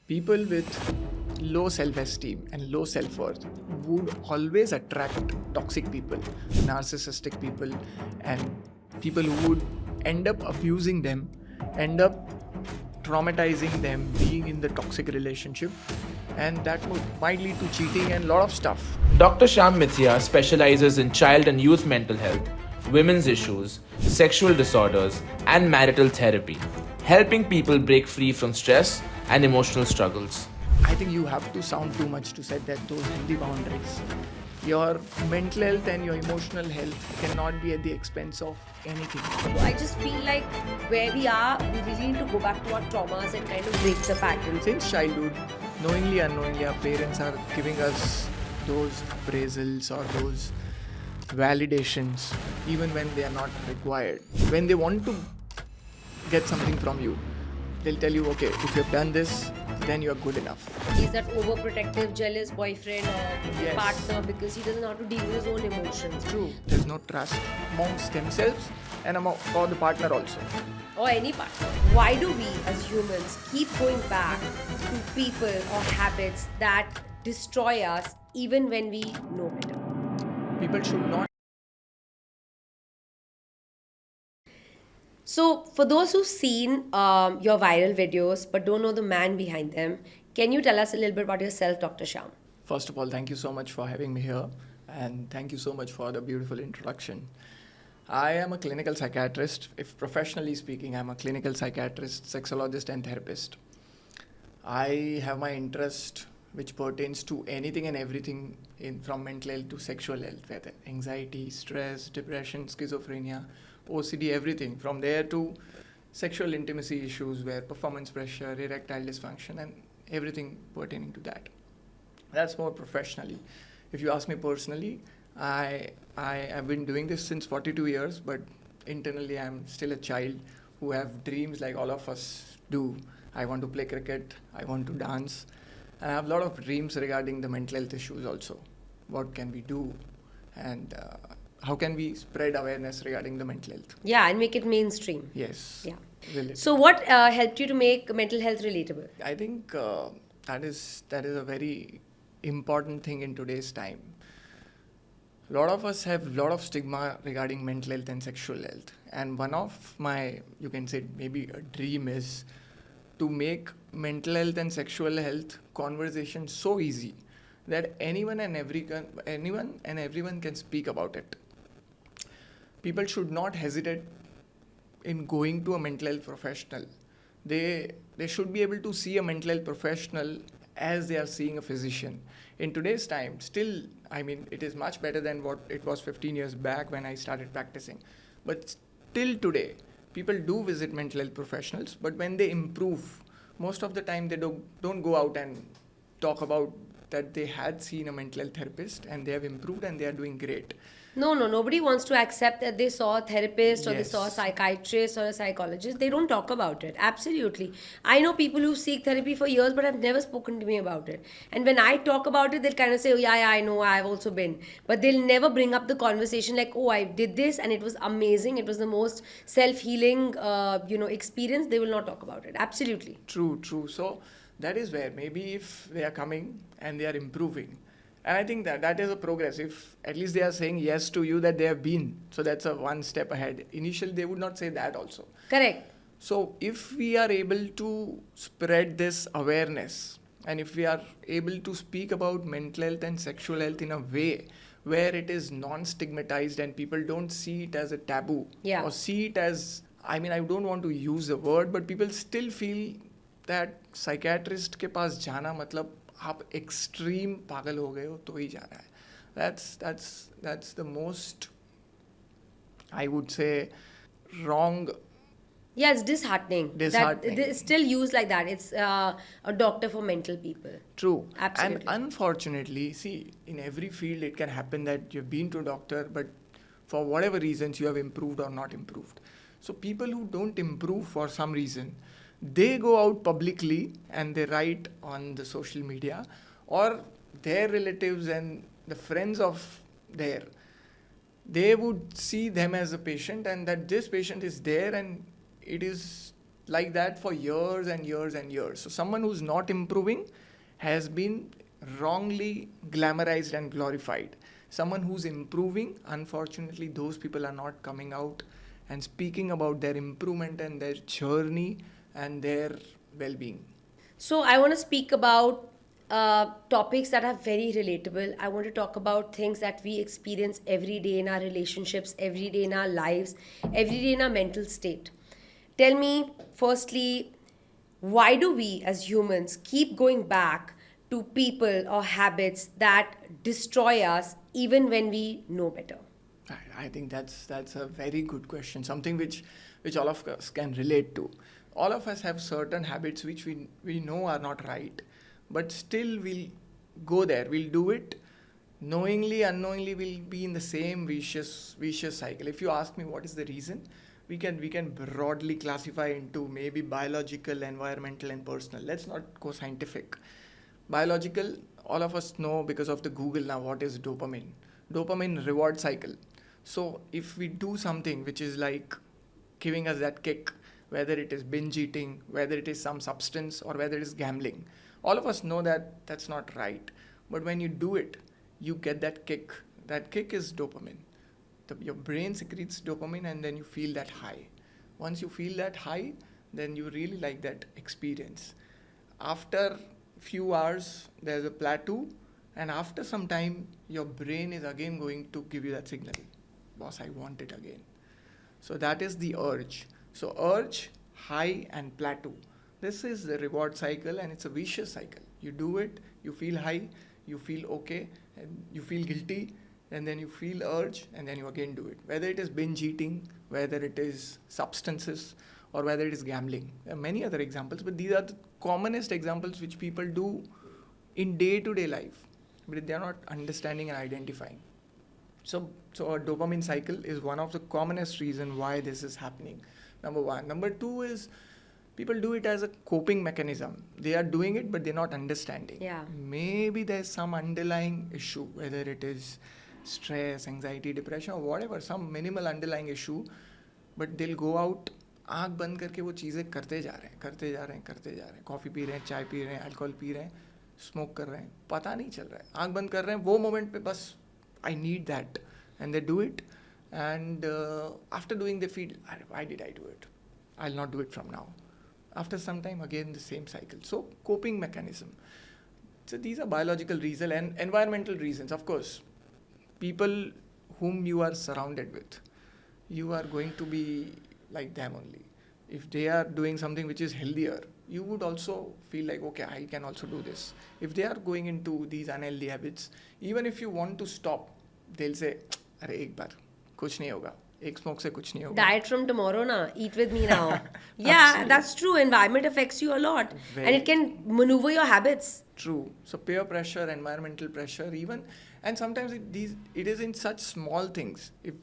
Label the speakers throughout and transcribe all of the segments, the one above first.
Speaker 1: People with low self-esteem and low self-worth would always attract toxic people, narcissistic people, and people who would end up abusing them, end up traumatizing them, being in the toxic relationship, and that might lead to cheating and a lot of stuff.
Speaker 2: Dr. Shyam Mithiya specializes in child and youth mental health, women's issues, sexual disorders, and marital therapy, helping people break free from stress and emotional struggles.
Speaker 1: I think you have to sound too much to set that those healthy boundaries. Your mental health and your emotional health cannot be at the expense of anything.
Speaker 3: I just feel like where we are, we really need to go back to our traumas and kind of break the pattern.
Speaker 1: Since childhood, knowingly, unknowingly, our parents are giving us those appraisals or those validations, even when they are not required. When they want to get something from you, they'll tell you, okay, if you've done this, then you're good enough.
Speaker 3: He's that overprotective, jealous boyfriend or
Speaker 1: Yes.
Speaker 3: partner because he doesn't know how to deal with his own emotions.
Speaker 1: True. There's no trust amongst themselves and for the partner also.
Speaker 3: Or any partner. Why do we as humans keep going back to people or habits that destroy us even when we know better?
Speaker 1: People should not.
Speaker 3: So, for those who've seen your viral videos but don't know the man behind them, can you tell us a little bit about yourself, Dr. Shyam?
Speaker 1: First of all, thank you so much for having me here, and thank you so much for the beautiful introduction. I am a clinical psychiatrist. If professionally speaking, I'm a clinical psychiatrist, sexologist, and therapist. I have my interest which pertains to anything and everything from mental health to sexual health, whether anxiety, stress, depression, schizophrenia, OCD, everything. From there to sexual intimacy issues where performance pressure, erectile dysfunction, and everything pertaining to that. That's more professionally. If you ask me personally, I have been doing this since 42 years, but internally I'm still a child who have dreams like all of us do. I want to play cricket, I want to dance, and I have a lot of dreams regarding the mental health issues also. What can we do? And how can we spread awareness regarding the mental health?
Speaker 3: Yeah, and make it mainstream.
Speaker 1: Yes.
Speaker 3: Yeah.
Speaker 1: Really.
Speaker 3: So, what helped you to make mental health relatable?
Speaker 1: I think that is a very important thing in today's time. A lot of us have a lot of stigma regarding mental health and sexual health. And one of my, you can say maybe a dream is to make mental health and sexual health conversation so easy that anyone and everyone can speak about it. People should not hesitate in going to a mental health professional. They should be able to see a mental health professional as they are seeing a physician. In today's time, still, it is much better than what it was 15 years back when I started practicing. But still today, people do visit mental health professionals, but when they improve, most of the time they don't go out and talk about that they had seen a mental health therapist and they have improved and they are doing great.
Speaker 3: No, nobody wants to accept that they saw a therapist or they
Speaker 1: Yes.
Speaker 3: saw a psychiatrist or a psychologist. They don't talk about it. Absolutely. I know people who seek therapy for years but have never spoken to me about it. And when I talk about it, they'll kind of say, oh, yeah, I know, I've also been. But they'll never bring up the conversation like, oh, I did this and it was amazing. It was the most self-healing, experience. They will not talk about it. Absolutely.
Speaker 1: True. So that is where maybe if they are coming and they are improving, and I think that is a progress. If at least they are saying yes to you that they have been, so that's a one step ahead. Initially, they would not say that also.
Speaker 3: Correct.
Speaker 1: So if we are able to spread this awareness, and if we are able to speak about mental health and sexual health in a way where it is non-stigmatized and people don't see it as a taboo,
Speaker 3: Yeah.
Speaker 1: or see it as, I don't want to use the word, but people still feel that psychiatrist के पास जाना मतलब आप extreme पागल हो गए हो तो ही जाना है. That's the most, I would say, wrong.
Speaker 3: Yeah, it's disheartening.
Speaker 1: Disheartening.
Speaker 3: It's still used like that. It's a doctor for mental people.
Speaker 1: True.
Speaker 3: Absolutely.
Speaker 1: And unfortunately, see, in every field it can happen that you've been to a doctor, but for whatever reasons you have improved or not improved. So people who don't improve for some reason, they go out publicly and they write on the social media, or their relatives and the friends of they would see them as a patient, and that this patient is there and it is like that for years and years and years. So someone who's not improving has been wrongly glamorized and glorified. Someone who's improving, unfortunately, those people are not coming out and speaking about their improvement and their journey and their well-being.
Speaker 3: So I want to speak about topics that are very relatable. I want to talk about things that we experience every day in our relationships, every day in our lives, every day in our mental state. Tell me, firstly, why do we as humans keep going back to people or habits that destroy us even when we know better?
Speaker 1: I think that's a very good question. Something which all of us can relate to. All of us have certain habits which we know are not right, but still we'll go there. We'll do it knowingly, unknowingly. We'll be in the same vicious cycle. If you ask me what is the reason, we can broadly classify into maybe biological, environmental, and personal. Let's not go scientific. Biological, all of us know because of the Google now what is dopamine. Dopamine reward cycle. So if we do something which is like giving us that kick, whether it is binge eating, whether it is some substance, or whether it is gambling, all of us know that that's not right. But when you do it, you get that kick. That kick is dopamine. Your brain secretes dopamine and then you feel that high. Once you feel that high, then you really like that experience. After few hours, there's a plateau, and after some time, your brain is again going to give you that signal. Boss, I want it again. So that is the urge. So urge, high, and plateau. This is the reward cycle, and it's a vicious cycle. You do it, you feel high, you feel okay, and you feel guilty, and then you feel urge, and then you again do it. Whether it is binge eating, whether it is substances, or whether it is gambling. There are many other examples, but these are the commonest examples which people do in day-to-day life, but they are not understanding and identifying. So a dopamine cycle is one of the commonest reason why this is happening. Number one. Number two is people do it as a coping mechanism. They are doing it, but they're not understanding.
Speaker 3: Yeah.
Speaker 1: Maybe there's some underlying issue, whether it is stress, anxiety, depression, or whatever, some minimal underlying issue, but they'll go out, आँख बंद करके वो चीज़ें करते जा रहे हैं, coffee P रहे हैं, चाय पी रहे हैं, अल्कोहल पी रहे हैं, स्मोक कर रहे हैं, पता नहीं चल रहा है, आँख बंद कर रहे हैं, वो मोमेंट पे बस I need that, and they do it, and after doing they feel, why did I do it? I'll not do it from now. After some time, again the same cycle. So coping mechanism. So these are biological reasons and environmental reasons. Of course, people whom you are surrounded with, you are going to be like them only. If they are doing something which is healthier, you would also feel like, okay, I can also do this. If they are going into these unhealthy habits, even if you want to stop, they'll say, अरे एक बार कुछ नहीं होगा, एक smoke से कुछ नहीं होगा.
Speaker 3: Diet from tomorrow, na. Eat with me now. Yeah, that's true. Environment affects you a lot, and it can maneuver your habits.
Speaker 1: True. So peer pressure, environmental pressure, even, and sometimes it is in such small things. If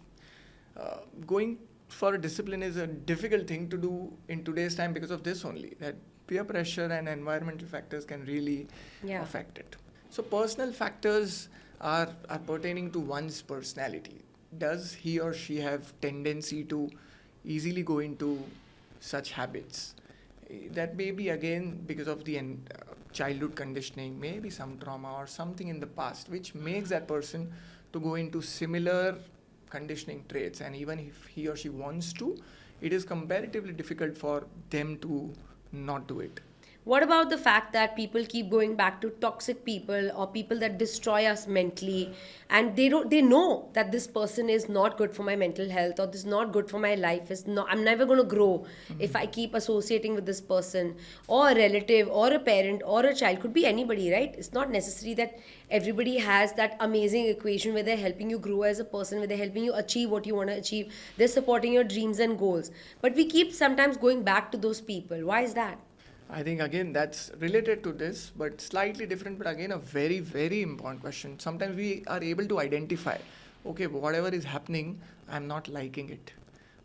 Speaker 1: going for a discipline is a difficult thing to do in today's time because of this only, that peer pressure and environmental factors can really affect it. So personal factors are pertaining to one's personality. Does he or she have tendency to easily go into such habits? That may be again because of the childhood conditioning, maybe some trauma or something in the past which makes that person to go into similar conditioning traits, and even if he or she wants to, it is comparatively difficult for them to not do it.
Speaker 3: What about the fact that people keep going back to toxic people or people that destroy us mentally, and they know that this person is not good for my mental health, or this is not good for my life, I'm never going to grow if I keep associating with this person, or a relative or a parent or a child, could be anybody, right? It's not necessary that everybody has that amazing equation where they're helping you grow as a person, where they're helping you achieve what you want to achieve, they're supporting your dreams and goals, but we keep sometimes going back to those people. Why is that?
Speaker 1: I think again that's related to this, but slightly different, but again a very, very important question. Sometimes we are able to identify, okay, whatever is happening, I'm not liking it.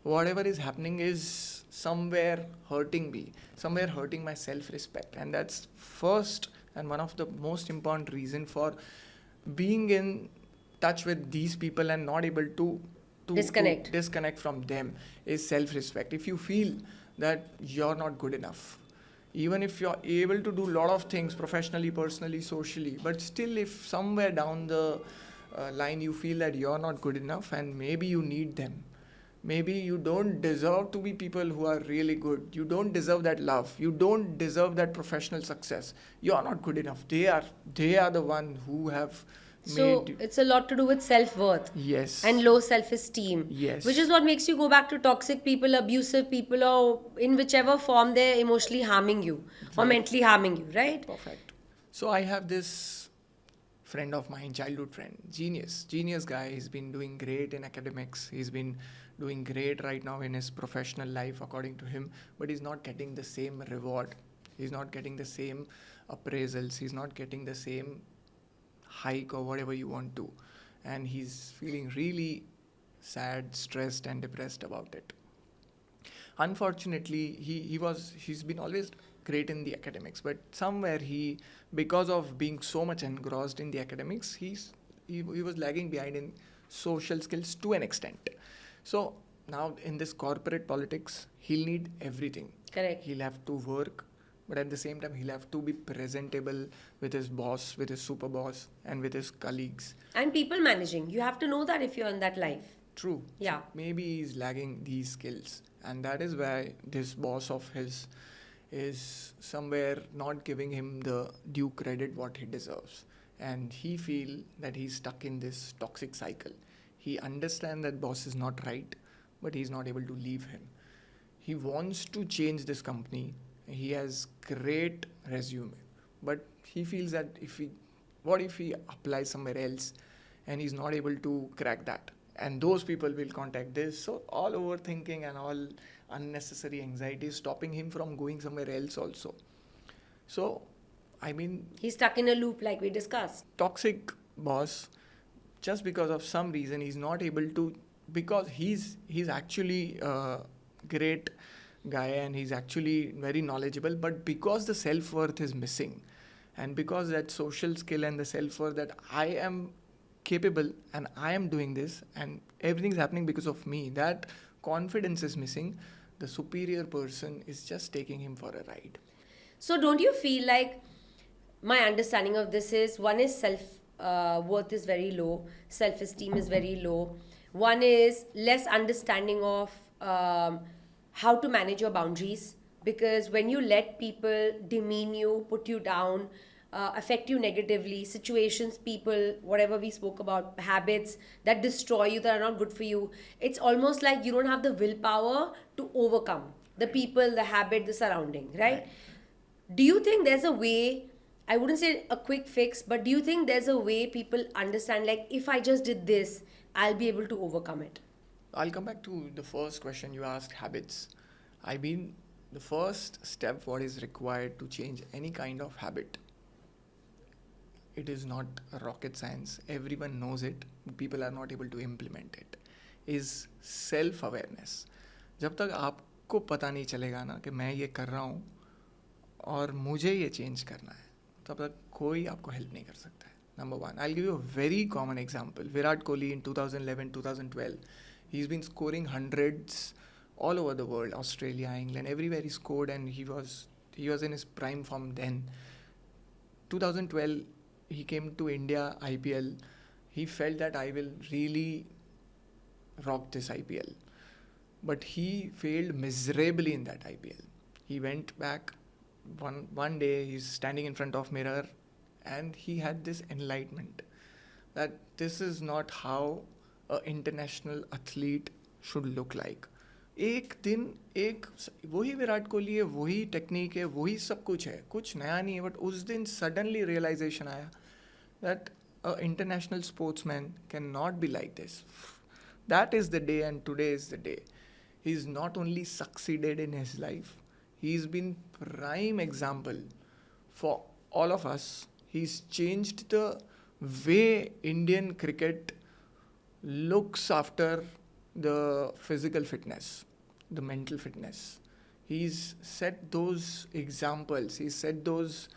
Speaker 1: Whatever is happening is somewhere hurting me, somewhere hurting my self-respect. And that's first and one of the most important reason for being in touch with these people and not able to disconnect from them is self-respect. If you feel that you're not good enough. Even if you're able to do a lot of things professionally, personally, socially, but still if somewhere down the line you feel that you're not good enough and maybe you need them, maybe you don't deserve to be people who are really good, you don't deserve that love, you don't deserve that professional success, you're not good enough. They are the one who have
Speaker 3: So
Speaker 1: made you.
Speaker 3: it's a lot to do with self-worth
Speaker 1: Yes.
Speaker 3: and low self-esteem,
Speaker 1: Yes.
Speaker 3: which is what makes you go back to toxic people, abusive people, or in whichever form they're emotionally harming you or
Speaker 1: Right.
Speaker 3: mentally harming you, right?
Speaker 1: Perfect. So I have this friend of mine, childhood friend, genius guy. He's been doing great in academics. He's been doing great right now in his professional life, according to him. But he's not getting the same reward. He's not getting the same appraisals. He's not getting the same hike or whatever you want to. And he's feeling really sad, stressed, and depressed about it. Unfortunately, he's been always great in the academics, but somewhere because of being so much engrossed in the academics, he was lagging behind in social skills to an extent. So now in this corporate politics, he'll need everything.
Speaker 3: Correct.
Speaker 1: He'll have to work, but at the same time he'll have to be presentable with his boss, with his super boss, and with his colleagues.
Speaker 3: And people managing, you have to know that if you're in that life.
Speaker 1: True.
Speaker 3: Yeah.
Speaker 1: So maybe he's lagging these skills. And that is why this boss of his is somewhere not giving him the due credit what he deserves. And he feel that he's stuck in this toxic cycle. He understands that boss is not right, but he's not able to leave him. He wants to change this company. He has great resume. But he feels that what if he applies somewhere else and he's not able to crack that? And those people will contact this. So all overthinking and all unnecessary anxiety is stopping him from going somewhere else also. So, I mean,
Speaker 3: He's stuck in a loop like we discussed.
Speaker 1: toxic boss, just because of some reason he's not able to, because he's actually a great guy and he's actually very knowledgeable, but because the self-worth is missing, and because that social skill and the self-worth that I am capable and I am doing this and everything's happening because of me, that confidence is missing, the superior person is just taking him for a ride.
Speaker 3: So don't you feel like my understanding of this is one is self worth is very low, self esteem is very low. One is less understanding of how to manage your boundaries, because when you let people demean you, put you down, affect you negatively, situations, people, whatever we spoke about, habits that destroy you, that are not good for you, it's almost like you don't have the willpower to overcome the people, the habit, the surrounding, right? Do you think there's a way, I wouldn't say a quick fix, but do you think there's a way people understand, like, if I just did this, I'll be able to overcome it?
Speaker 1: I'll come back to the first question you asked, habits. I mean, the first step, what is required to change any kind of habit, it is not a rocket science. Everyone knows it. People are not able to implement it. Is self-awareness. जब तक आपको पता नहीं चलेगा ना कि मैं ये कर रहा हूँ और मुझे ये चेंज करना है, तब तक कोई आपको हेल्प नहीं कर सकता है. Number one, I'll give you a very common example. Virat Kohli in 2011, 2012, he's been scoring hundreds all over the world, Australia, England, everywhere he scored, and he was in his prime form then. 2012, he came to India IPL. He felt that I will really rock this IPL, but he failed miserably in that IPL. He went back one day. He's standing in front of mirror, and he had this enlightenment that this is not how an international athlete should look like. एक दिन एक वही विराट कोहली है, वही technique है, वही सब कुछ है, कुछ नया नहीं है, बट उस दिन सडनली रियलाइजेशन आया that an international sportsman cannot be like this. That is the day, and today is the day. He's not only succeeded in his life, he's been prime example for all of us. He's changed the way Indian cricket looks after the physical fitness, the mental fitness. He's set those examples, he's set those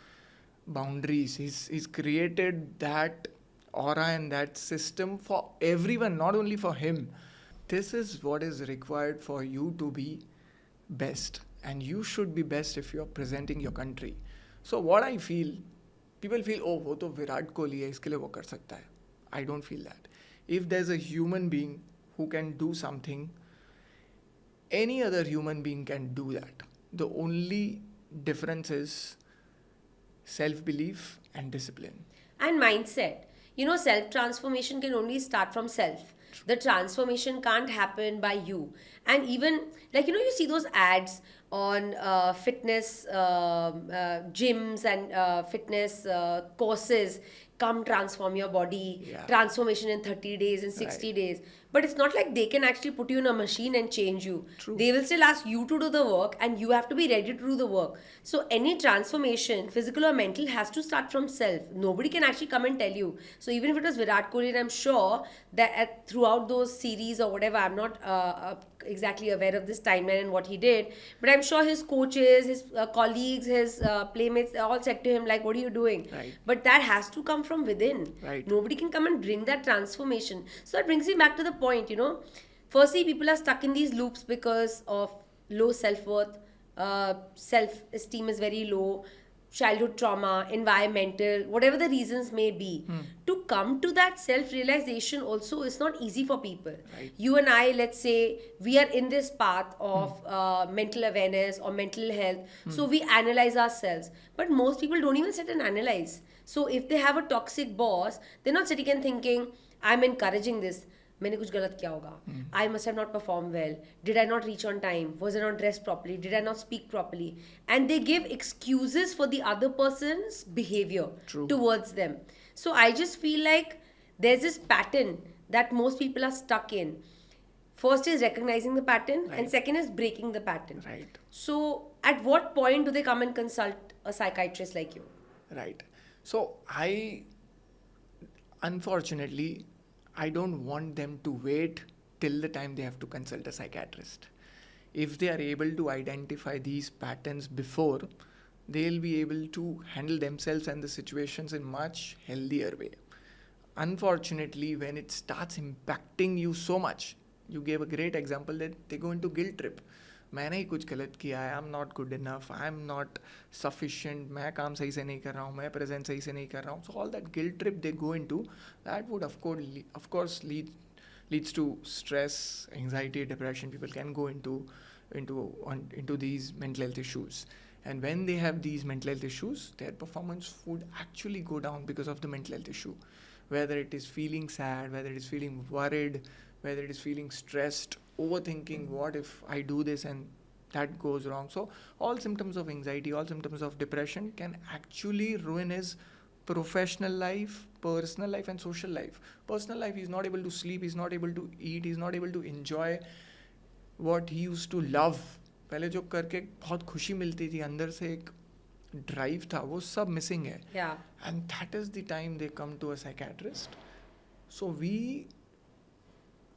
Speaker 1: boundaries, he's created that aura and that system for everyone, not only for him. This is what is required for you to be best. and you should be best if you're presenting your country. So what I feel, people feel, oh, वो तो विराट कोहली है, इसके लिए वो कर सकता है. I don't feel that. If there's a human being who can do something, any other human being can do that. The only difference is self-belief and discipline.
Speaker 3: And mindset. You know, self transformation can only start from self. The transformation can't happen by you. And even, like, you know, you see those ads on fitness gyms and fitness courses. Come transform your body,
Speaker 1: Yeah.
Speaker 3: transformation in 30 days, in 60
Speaker 1: Right.
Speaker 3: days. But it's not like they can actually put you in a machine and change you.
Speaker 1: True.
Speaker 3: They will still ask you to do the work, and you have to be ready to do the work. So any transformation, physical or mental, has to start from self. Nobody can actually come and tell you. So even if it was Virat Kohli, and I'm sure that throughout those series or whatever, I'm not exactly aware of this timeline and what he did, but I'm sure his coaches, his colleagues, his playmates, they all said to him like, what are you doing?
Speaker 1: Right.
Speaker 3: But that has to come from within.
Speaker 1: Right.
Speaker 3: Nobody can come and bring that transformation. So that brings me back to the point, you know. Firstly, people are stuck in these loops because of low self-worth, self-esteem is very low, childhood trauma, environmental, whatever the reasons may be. To come to that self-realization also is not easy for people.
Speaker 1: Right.
Speaker 3: You and I, let's say, we are in this path of mental awareness or mental health. So we analyze ourselves. But most people don't even sit and analyze. So if they have a toxic boss, they're not sitting and thinking, I'm encouraging this. मैंने कुछ गलत किया होगा. I must have not performed well. Did I not reach on time? Was I not dressed properly? Did I not speak properly? And they give excuses for the other person's behavior
Speaker 1: True.
Speaker 3: towards them. So I just feel like there's this pattern that most people are stuck in. First is recognizing the pattern,
Speaker 1: Right.
Speaker 3: and second is breaking the pattern.
Speaker 1: Right.
Speaker 3: So at what point do they come and consult a psychiatrist like you?
Speaker 1: Right. So unfortunately, I don't want them to wait till the time they have to consult a psychiatrist. If they are able to identify these patterns before, they'll be able to handle themselves and the situations in much healthier way. Unfortunately, when it starts impacting you so much, you gave a great example that they go into guilt trip. मैंने ही कुछ गलत किया है, I'm not good enough, I'm not sufficient, मैं काम सही से नहीं कर रहा हूँ, मैं present सही से नहीं कर रहा हूँ. So all that guilt trip they go into, that would of course leads to stress, anxiety, depression. People can go into these mental health issues. And when they have these mental health issues, their performance would actually go down because of the mental health issue. Whether it is feeling sad, whether it is feeling worried, whether it is feeling stressed, overthinking, what if I do this and that goes wrong. So all symptoms of anxiety, all symptoms of depression can actually ruin his professional life, personal life and social life. Personal life, he's not able to sleep, he's not able to eat, he's not able to enjoy what he used to love. पहले जो करके बहुत खुशी मिलती थी, अंदर से एक ड्राइव था, वो सब मिसिंग है.
Speaker 3: Yeah.
Speaker 1: And that is the time they come to a psychiatrist. So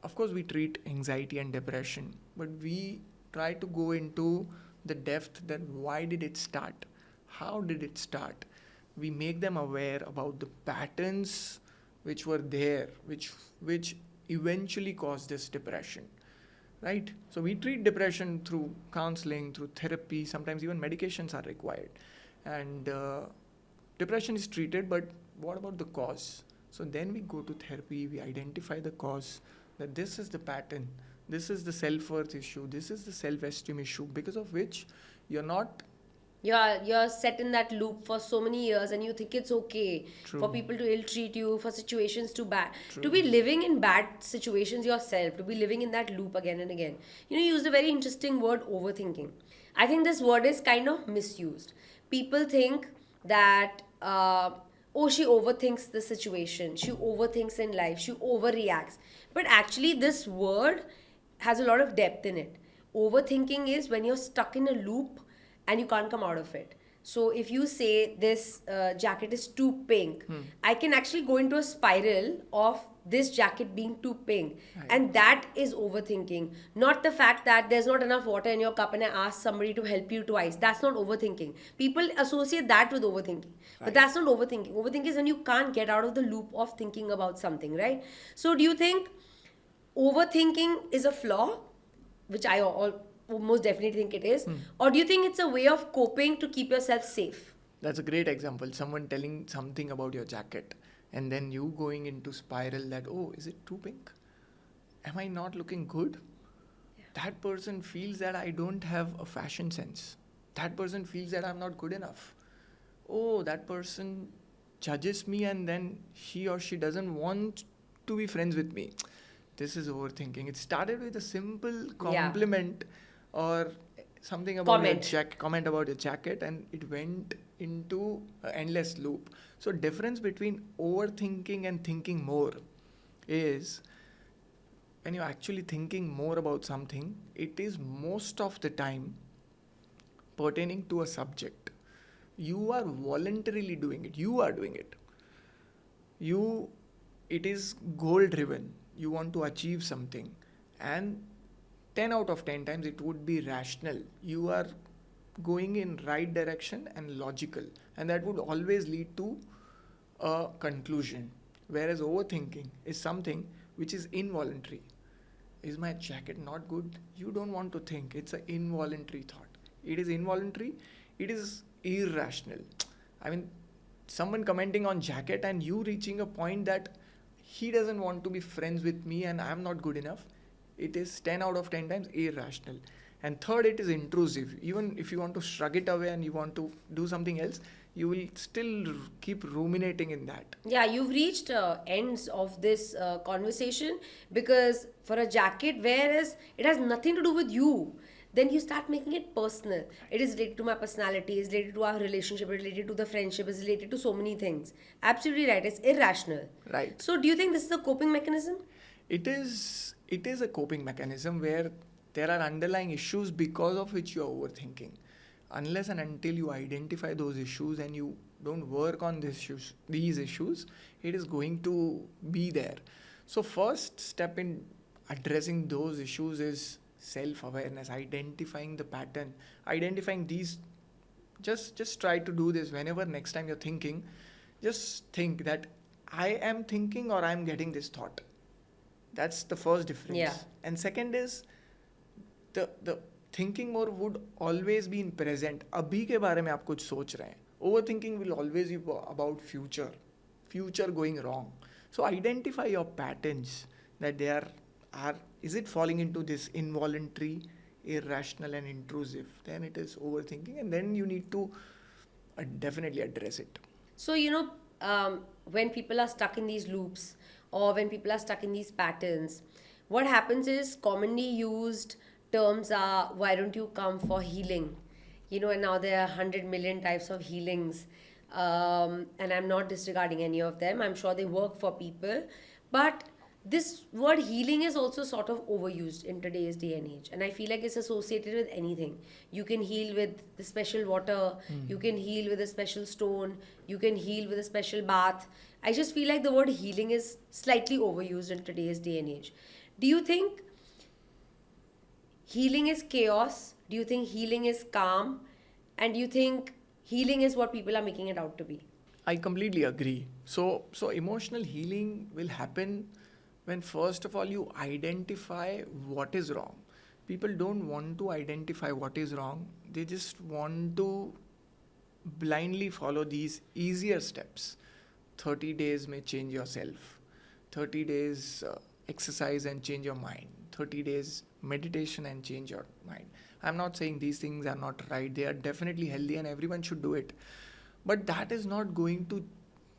Speaker 1: of course we treat anxiety and depression, but we try to go into the depth that why did it start? How did it start? We make them aware about the patterns which were there, which eventually caused this depression. Right? So we treat depression through counseling, through therapy, sometimes even medications are required. And depression is treated, but what about the cause? So then we go to therapy, we identify the cause, that this is the pattern, this is the self-worth issue, this is the self-esteem issue, because of which
Speaker 3: You're set in that loop for so many years, and you think it's okay
Speaker 1: True.
Speaker 3: for people to ill-treat you, for situations to
Speaker 1: True.
Speaker 3: to be living in bad situations yourself, to be living in that loop again and again. You know, you used a very interesting word, overthinking. I think this word is kind of misused. People think that she overthinks the situation, she overthinks in life, she overreacts. But actually, this word has a lot of depth in it. Overthinking is when you're stuck in a loop and you can't come out of it. So if you say this jacket is too pink, I can actually go into a spiral of this jacket being too pink.
Speaker 1: Right.
Speaker 3: And that is overthinking. Not the fact that there's not enough water in your cup and I ask somebody to help you twice. That's not overthinking. People associate that with overthinking. But
Speaker 1: Right.
Speaker 3: that's not overthinking. Overthinking is when you can't get out of the loop of thinking about something, right? So do you think overthinking is a flaw? Which I most definitely think it is. Or do you think it's a way of coping to keep yourself safe?
Speaker 1: That's a great example. Someone telling something about your jacket and then you going into spiral that, oh, is it too pink? Am I not looking good? That person feels that I don't have a fashion sense. That person feels that I'm not good enough. Oh, that person judges me and then he or she doesn't want to be friends with me. This is overthinking. It started with a simple compliment or something about comment about your jacket, and it went into an endless loop. So difference between overthinking and thinking more is when you're actually thinking more about something, it is most of the time pertaining to a subject. You are voluntarily doing it. You are doing it. It is goal driven. You want to achieve something, and 10 out of 10 times it would be rational. You are going in right direction and logical, and that would always lead to a conclusion. Whereas overthinking is something which is involuntary. Is my jacket not good? You don't want to think. It's an involuntary thought. It is involuntary. It is irrational. I mean, someone commenting on jacket and you reaching a point that he doesn't want to be friends with me and I'm not good enough. It is 10 out of 10 times irrational. And third, it is intrusive. Even if you want to shrug it away and you want to do something else, you will still keep ruminating in that.
Speaker 3: Yeah, you've reached ends of this conversation, because for a jacket, whereas it has nothing to do with you, then you start making it personal. It is related to my personality, it's related to our relationship, it's related to the friendship, it's related to so many things. Absolutely right, it's irrational.
Speaker 1: Right.
Speaker 3: So do you think this is a coping mechanism?
Speaker 1: It is a coping mechanism where there are underlying issues because of which you are overthinking. Unless and until you identify those issues and you don't work on these issues, it is going to be there. So first step in addressing those issues is self-awareness, identifying the pattern, identifying these. Just try to do this whenever next time you're thinking. Just think that I am thinking or I'm getting this thought. That's the first difference.
Speaker 3: Yeah.
Speaker 1: And second is the thinking more would always be in present. अभी के बारे में आप कुछ सोच रहे हैं. Overthinking will always be about future going wrong. So identify your patterns, that they are is it falling into this involuntary, irrational and intrusive? Then it is overthinking, and then you need to definitely address it.
Speaker 3: So, when people are stuck in these loops or when people are stuck in these patterns, what happens is commonly used terms are, why don't you come for healing? And now there are 100 million types of healings. And I'm not disregarding any of them. I'm sure they work for people. But this word healing is also sort of overused in today's day and age. And I feel like it's associated with anything. You can heal with the special water. You can heal with a special stone. You can heal with a special bath. I just feel like the word healing is slightly overused in today's day and age. Do you think healing is chaos? Do you think healing is calm? And do you think healing is what people are making it out to be?
Speaker 1: I completely agree. So emotional healing will happen when first of all you identify what is wrong. People don't want to identify what is wrong. They just want to blindly follow these easier steps. 30 days may change yourself. 30 days exercise and change your mind. 30 days meditation and change your mind. I'm not saying these things are not right. They are definitely healthy and everyone should do it. But that is not going to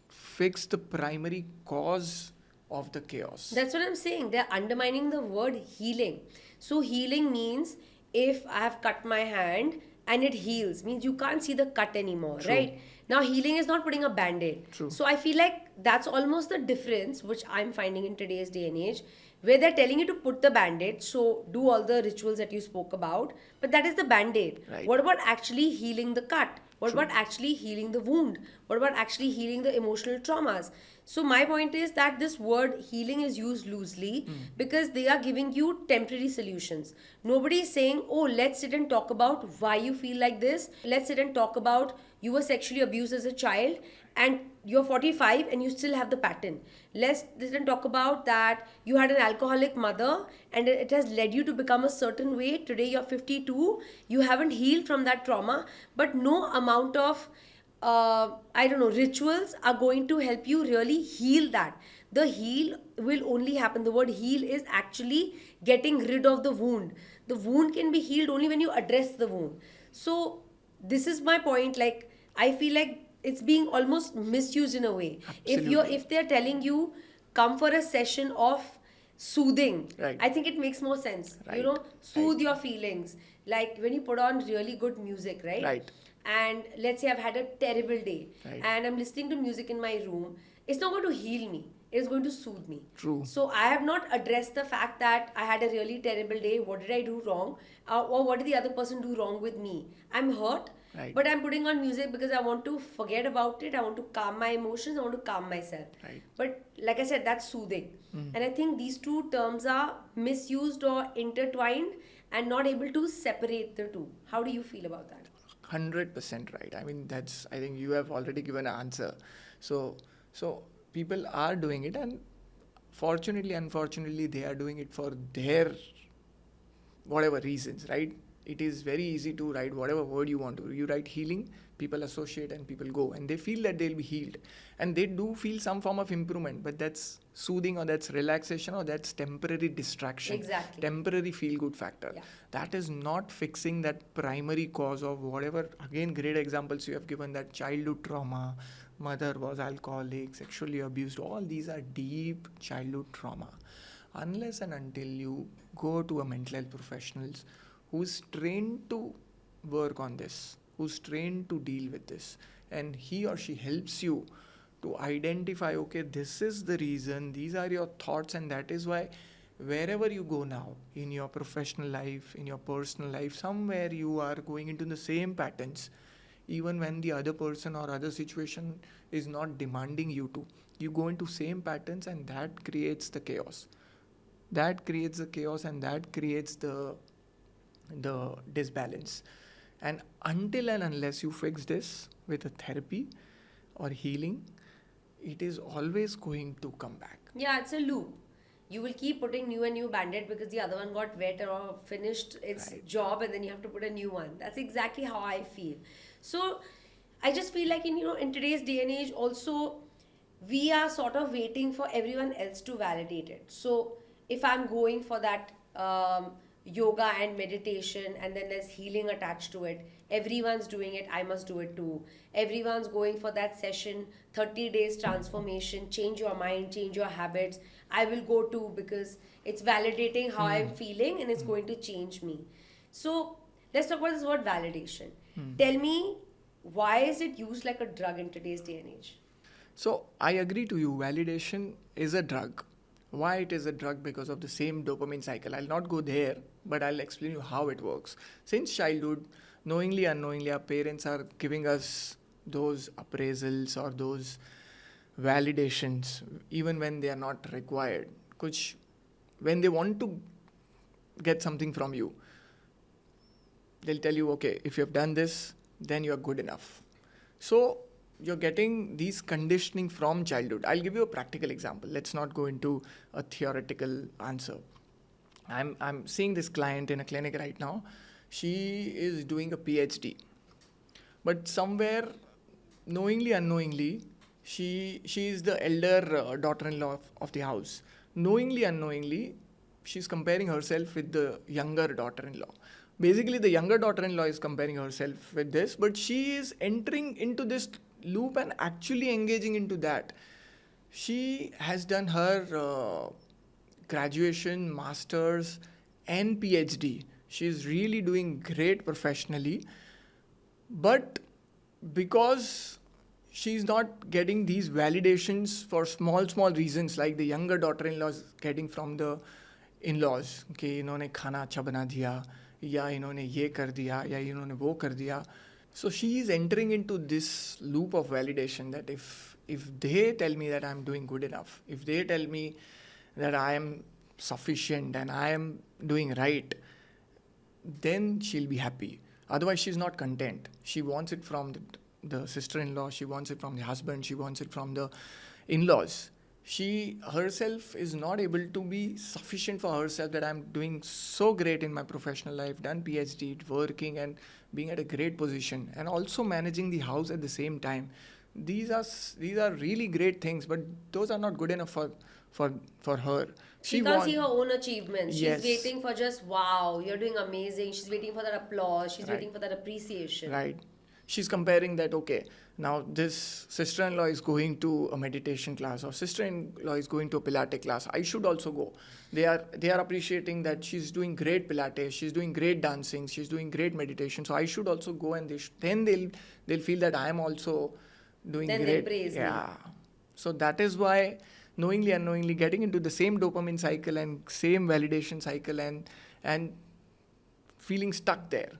Speaker 1: fix the primary cause of the chaos.
Speaker 3: That's what I'm saying. They're undermining the word healing. So healing means if I have cut my hand and it heals, means you can't see the cut anymore,
Speaker 1: True.
Speaker 3: right? Now healing is not putting a band-aid.
Speaker 1: True.
Speaker 3: So I feel like that's almost the difference which I'm finding in today's day and age, where they're telling you to put the band-aid, so do all the rituals that you spoke about, but that is the band-aid.
Speaker 1: Right.
Speaker 3: What about actually healing the cut? What
Speaker 1: True.
Speaker 3: about actually healing the wound? What about actually healing the emotional traumas? So my point is that this word healing is used loosely because they are giving you temporary solutions. Nobody is saying, oh, let's sit and talk about why you feel like this. Let's sit and talk about you were sexually abused as a child and you're 45 and you still have the pattern. Let's then talk about that you had an alcoholic mother and it has led you to become a certain way. Today you're 52, you haven't healed from that trauma, but no amount of I don't know, rituals are going to help you really heal that. The heal will only happen. The word heal is actually getting rid of the wound. The wound can be healed only when you address the wound. So, this is my point. Like, I feel like it's being almost misused in a way.
Speaker 1: Absolutely.
Speaker 3: If they're telling you, come for a session of soothing,
Speaker 1: Right.
Speaker 3: I think it makes more sense. You
Speaker 1: Right.
Speaker 3: know, soothe
Speaker 1: Right.
Speaker 3: your feelings. Like when you put on really good music, right?
Speaker 1: Right.
Speaker 3: And let's say I've had a terrible day
Speaker 1: Right.
Speaker 3: and I'm listening to music in my room, it's not going to heal me, it's going to soothe me.
Speaker 1: True.
Speaker 3: So I have not addressed the fact that I had a really terrible day. What did I do wrong? Or what did the other person do wrong with me? I'm hurt,
Speaker 1: Right.
Speaker 3: but I'm putting on music because I want to forget about it. I want to calm my emotions. I want to calm myself.
Speaker 1: Right.
Speaker 3: But like I said, that's soothing. And I think these two terms are misused or intertwined and not able to separate the two. How do you feel about that?
Speaker 1: 100% right. I mean, I think you have already given an answer. So people are doing it, and fortunately, unfortunately, they are doing it for their whatever reasons, right? It is very easy to write whatever word you want to. You write healing, people associate and people go, and they feel that they'll be healed. And they do feel some form of improvement, but that's soothing or that's relaxation or that's temporary distraction.
Speaker 3: Exactly.
Speaker 1: Temporary feel good factor.
Speaker 3: Yeah.
Speaker 1: That is not fixing that primary cause of whatever. Again, great examples you have given, that childhood trauma, mother was alcoholic, sexually abused. All these are deep childhood trauma. Unless and until you go to a mental health professionals who's trained to work on this, who's trained to deal with this, and he or she helps you to identify, okay, this is the reason, these are your thoughts, and that is why wherever you go now, in your professional life, in your personal life, somewhere you are going into the same patterns, even when the other person or other situation is not demanding you to. You go into same patterns, and that creates the chaos. That creates the chaos, and that creates the disbalance. And until and unless you fix this with a therapy or healing, it is always going to come back.
Speaker 3: Yeah, it's a loop. You will keep putting new and new band-aid because the other one got wet or finished its
Speaker 1: Right.
Speaker 3: job, and then you have to put a new one. That's exactly how I feel. So I just feel like in today's day and age also, we are sort of waiting for everyone else to validate it. So if I'm going for that yoga and meditation and then there's healing attached to it, everyone's doing it, I must do it too. Everyone's going for that session, 30 days transformation, change your mind, change your habits, I will go too because it's validating how I'm feeling and it's going to change me. So let's talk about this word validation. Tell me, why is it used like a drug in today's day and age?
Speaker 1: So I agree to you, validation is a drug. Why it is a drug? Because of the same dopamine cycle. I'll not go there, but I'll explain you how it works. Since childhood, knowingly, unknowingly, our parents are giving us those appraisals or those validations, even when they are not required. Which, when they want to get something from you, they'll tell you, okay, if you have done this, then you are good enough. So you're getting these conditioning from childhood. I'll give you a practical example. Let's not go into a theoretical answer. I'm seeing this client in a clinic right now. She is doing a PhD, but somewhere, knowingly, unknowingly, she is the elder daughter-in-law of the house. Knowingly, unknowingly, she's comparing herself with the younger daughter-in-law. Basically, the younger daughter-in-law is comparing herself with this, but she is entering into this loop and actually engaging into that. She has done her graduation, masters, and PhD. She is really doing great professionally, but because she's not getting these validations for small reasons, like the younger daughter-in-law is getting from the in-laws, कि इन्होंने खाना अच्छा बना दिया, या इन्होंने ये कर दिया, या इन्होंने वो कर दिया. So she is entering into this loop of validation that if they tell me that I'm doing good enough, if they tell me that I am sufficient and I am doing right, then she'll be happy. Otherwise, she's not content. She wants it from the sister-in-law, she wants it from the husband, she wants it from the in-laws. She herself is not able to be sufficient for herself that I'm doing so great in my professional life, done PhD, working and being at a great position, and also managing the house at the same time. These are really great things, but those are not good enough for her.
Speaker 3: She can't see her
Speaker 1: want-
Speaker 3: own achievements.
Speaker 1: Yes.
Speaker 3: She's waiting for just, wow, you're doing amazing. She's waiting for that applause. She's
Speaker 1: Right.
Speaker 3: waiting for that appreciation.
Speaker 1: Right. She's comparing that, okay, now this sister-in-law is going to a meditation class or sister-in-law is going to a Pilates class. I should also go. They are appreciating that she's doing great Pilates, she's doing great dancing, she's doing great meditation. So I should also go, and then they'll feel that I am also doing
Speaker 3: Then
Speaker 1: great.
Speaker 3: they'll praise me.
Speaker 1: Yeah. So that is why knowingly, unknowingly getting into the same dopamine cycle and same validation cycle and feeling stuck there.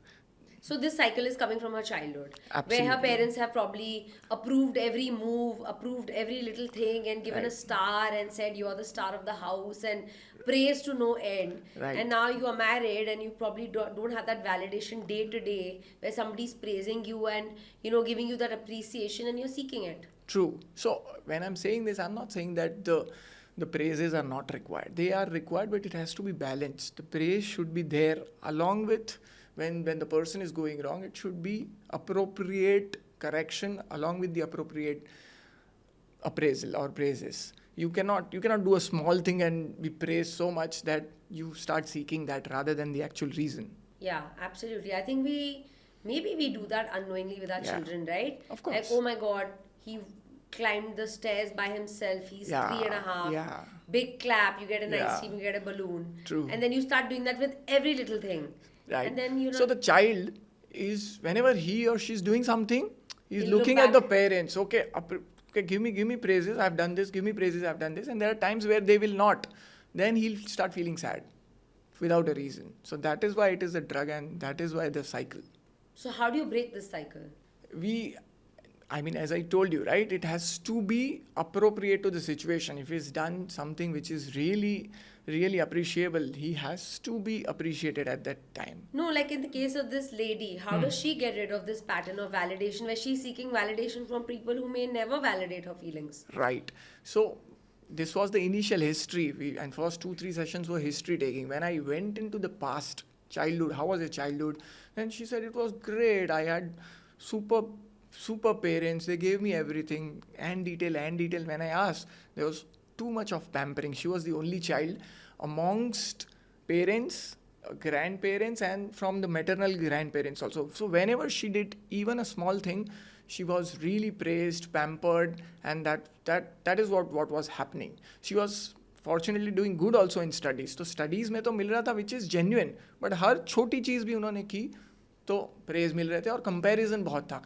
Speaker 3: So this cycle is coming from her childhood, where
Speaker 1: Absolutely.
Speaker 3: her parents have probably approved every move, approved every little thing, and given a
Speaker 1: Right.
Speaker 3: star and said you are the star of the house and praise to no end.
Speaker 1: Right.
Speaker 3: And now you are married and you probably don't have that validation day to day where somebody's praising you and giving you that appreciation and you're seeking it.
Speaker 1: True. So when I'm saying this, I'm not saying that the praises are not required. They are required, but it has to be balanced. The praise should be there along with when the person is going wrong. It should be appropriate correction along with the appropriate appraisal or praises. You cannot do a small thing and be praised so much that you start seeking that rather than the actual reason.
Speaker 3: Yeah, absolutely. I think maybe we do that unknowingly with our
Speaker 1: Yeah.
Speaker 3: children, right?
Speaker 1: Of course.
Speaker 3: Like, oh my God, he climbed the stairs by himself. He's
Speaker 1: Yeah,
Speaker 3: 3.5.
Speaker 1: yeah.
Speaker 3: Big clap, you get an ice
Speaker 1: Yeah.
Speaker 3: cream, you get a balloon.
Speaker 1: True.
Speaker 3: And then you start doing that with every little thing.
Speaker 1: Right.
Speaker 3: And then
Speaker 1: So the child is, whenever he or she's doing something, he's
Speaker 3: He'll look
Speaker 1: looking at the
Speaker 3: back.
Speaker 1: parents. Okay, okay, give me praises. I've done this. Give me praises. I've done this. And there are times where they will not. Then he'll start feeling sad without a reason. So that is why it is a drug, and that is why the cycle.
Speaker 3: So how do you break this cycle?
Speaker 1: As I told you, right, it has to be appropriate to the situation. If he's done something which is really, really appreciable, he has to be appreciated at that time.
Speaker 3: No, like in the case of this lady, how does she get rid of this pattern of validation where she's seeking validation from people who may never validate her feelings?
Speaker 1: Right. So this was the initial history. And first 2-3 sessions were history taking. When I went into the past, childhood, how was your childhood? And she said it was great. I had super parents. They gave me everything and detail. When I asked, there was too much of pampering. She was the only child amongst parents, grandparents, and from the maternal grandparents also. So whenever she did even a small thing, she was really praised, pampered, and that is what was happening. She was fortunately doing good also in studies. So studies में तो मिल रहा था, which is genuine, but हर छोटी चीज़ भी उन्होंने की तो praise मिल रहे थे, और comparison बहुत था,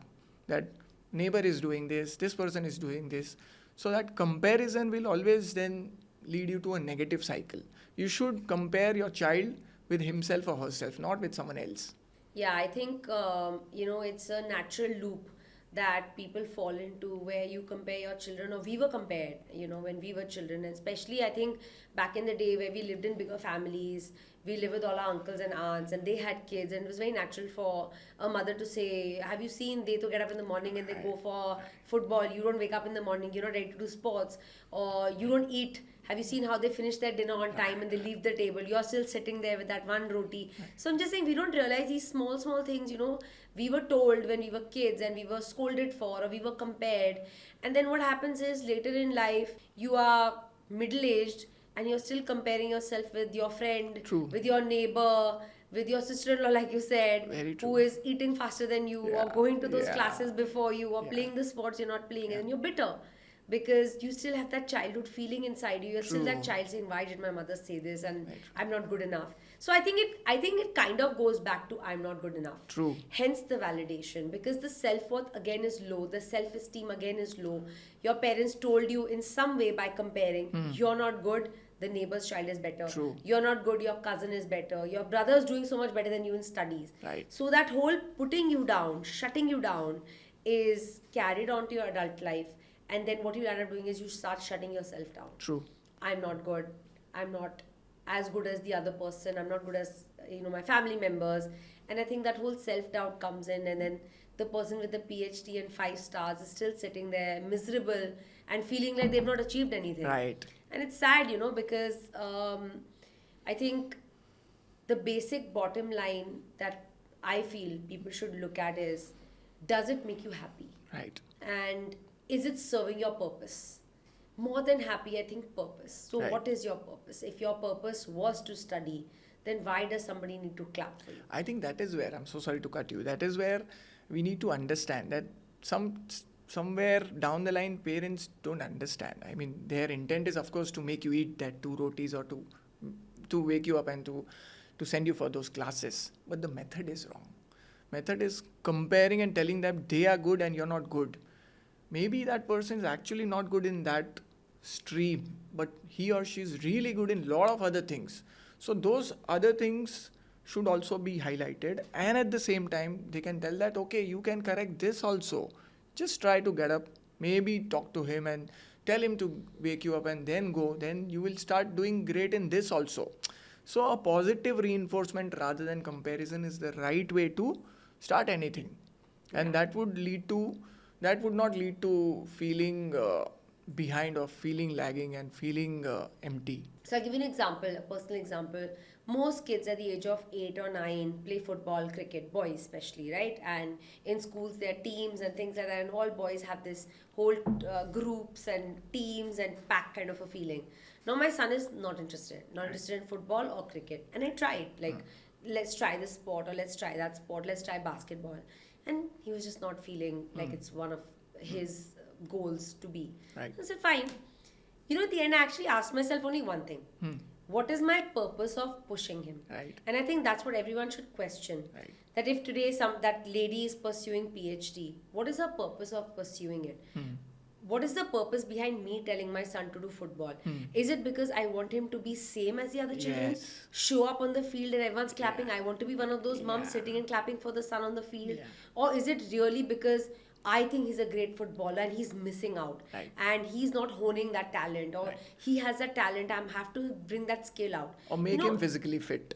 Speaker 1: that neighbor is doing this person is doing this. So that comparison will always then lead you to a negative cycle. You should compare your child with himself or herself, not with someone else.
Speaker 3: Yeah, I think, it's a natural loop that people fall into where you compare your children, or we were compared, when we were children. And especially, I think, back in the day where we lived in bigger families, we lived with all our uncles and aunts, and they had kids, and it was very natural for a mother to say, have you seen, they to get up in the morning and they go for football, you don't wake up in the morning, you're not ready to do sports, or you don't eat. Have you seen how they finish their dinner on time and they leave the table? You're still sitting there with that one roti. So I'm just saying, we don't realize these small things, we were told when we were kids and we were scolded for, or we were compared. And then what happens is later in life, you are middle-aged and you're still comparing yourself with your friend,
Speaker 1: True.
Speaker 3: with your neighbor, with your sister-in-law, like you said,
Speaker 1: Very true.
Speaker 3: who is eating faster than you, or
Speaker 1: Yeah,
Speaker 3: going to those
Speaker 1: yeah.
Speaker 3: classes before you, or
Speaker 1: Yeah.
Speaker 3: playing the sports you're not playing, and you're bitter. Because you still have that childhood feeling inside you. You're still that
Speaker 1: True.
Speaker 3: child saying, "Why did my mother say this?" And
Speaker 1: Right.
Speaker 3: I'm not good enough. So I think it kind of goes back to I'm not good enough.
Speaker 1: True.
Speaker 3: Hence the validation, because the self-worth again is low, the self-esteem again is low. Your parents told you in some way by comparing, you're not good, the neighbor's child is better.
Speaker 1: True.
Speaker 3: You're not good, your cousin is better. Your brother's doing so much better than you in studies.
Speaker 1: Right.
Speaker 3: So that whole putting you down, shutting you down is carried on to your adult life. And then what you end up doing is you start shutting yourself down.
Speaker 1: True.
Speaker 3: I'm not good. I'm not as good as the other person. I'm not good as my family members. And I think that whole self-doubt comes in, and then the person with the PhD and 5 stars is still sitting there miserable and feeling like they've not achieved anything.
Speaker 1: Right.
Speaker 3: And it's sad, because I think the basic bottom line that I feel people should look at is, does it make you happy?
Speaker 1: Right.
Speaker 3: And is it serving your purpose? More than happy, I think purpose. So,
Speaker 1: Right.
Speaker 3: what is your purpose? If your purpose was to study, then why does somebody need to clap for you?
Speaker 1: I think that is where, I'm so sorry to cut you, that is where we need to understand that somewhere down the line parents don't understand. I mean, their intent is of course to make you eat that 2 rotis or to wake you up and to send you for those classes, but the method is wrong. Method is comparing and telling them they are good and you're not good. Maybe that person is actually not good in that stream, but he or she is really good in lot of other things. So those other things should also be highlighted, and at the same time they can tell that, okay, you can correct this also. Just try to get up, maybe talk to him and tell him to wake you up and then go, then you will start doing great in this also. So a positive reinforcement rather than comparison is the right way to start anything. And that would not lead to feeling behind or feeling lagging and feeling empty.
Speaker 3: So I'll give you an example, a personal example. Most kids at the age of 8 or 9 play football, cricket, boys especially, right? And in schools there are teams and things like that, and all boys have this whole groups and teams and pack kind of a feeling. Now my son is not interested in football or cricket. And I tried, let's try this sport or let's try that sport, let's try basketball. And he was just not feeling like it's one of his goals to be.
Speaker 1: Right.
Speaker 3: So I said, fine. At the end, I actually asked myself only one thing. What is my purpose of pushing him?
Speaker 1: Right.
Speaker 3: And I think that's what everyone should question.
Speaker 1: Right.
Speaker 3: That if today that lady is pursuing PhD, what is her purpose of pursuing it? What is the purpose behind me telling my son to do football? Is it because I want him to be same as the other children?
Speaker 1: Yes.
Speaker 3: Show up on the field and everyone's clapping. I want to be one of those moms sitting and clapping for the son on the field.
Speaker 1: Yeah.
Speaker 3: Or is it really because I think he's a great footballer and he's missing out,
Speaker 1: Right.
Speaker 3: and he's not honing that talent, or
Speaker 1: Right.
Speaker 3: he has that talent, I have to bring that skill out.
Speaker 1: Or make him physically fit.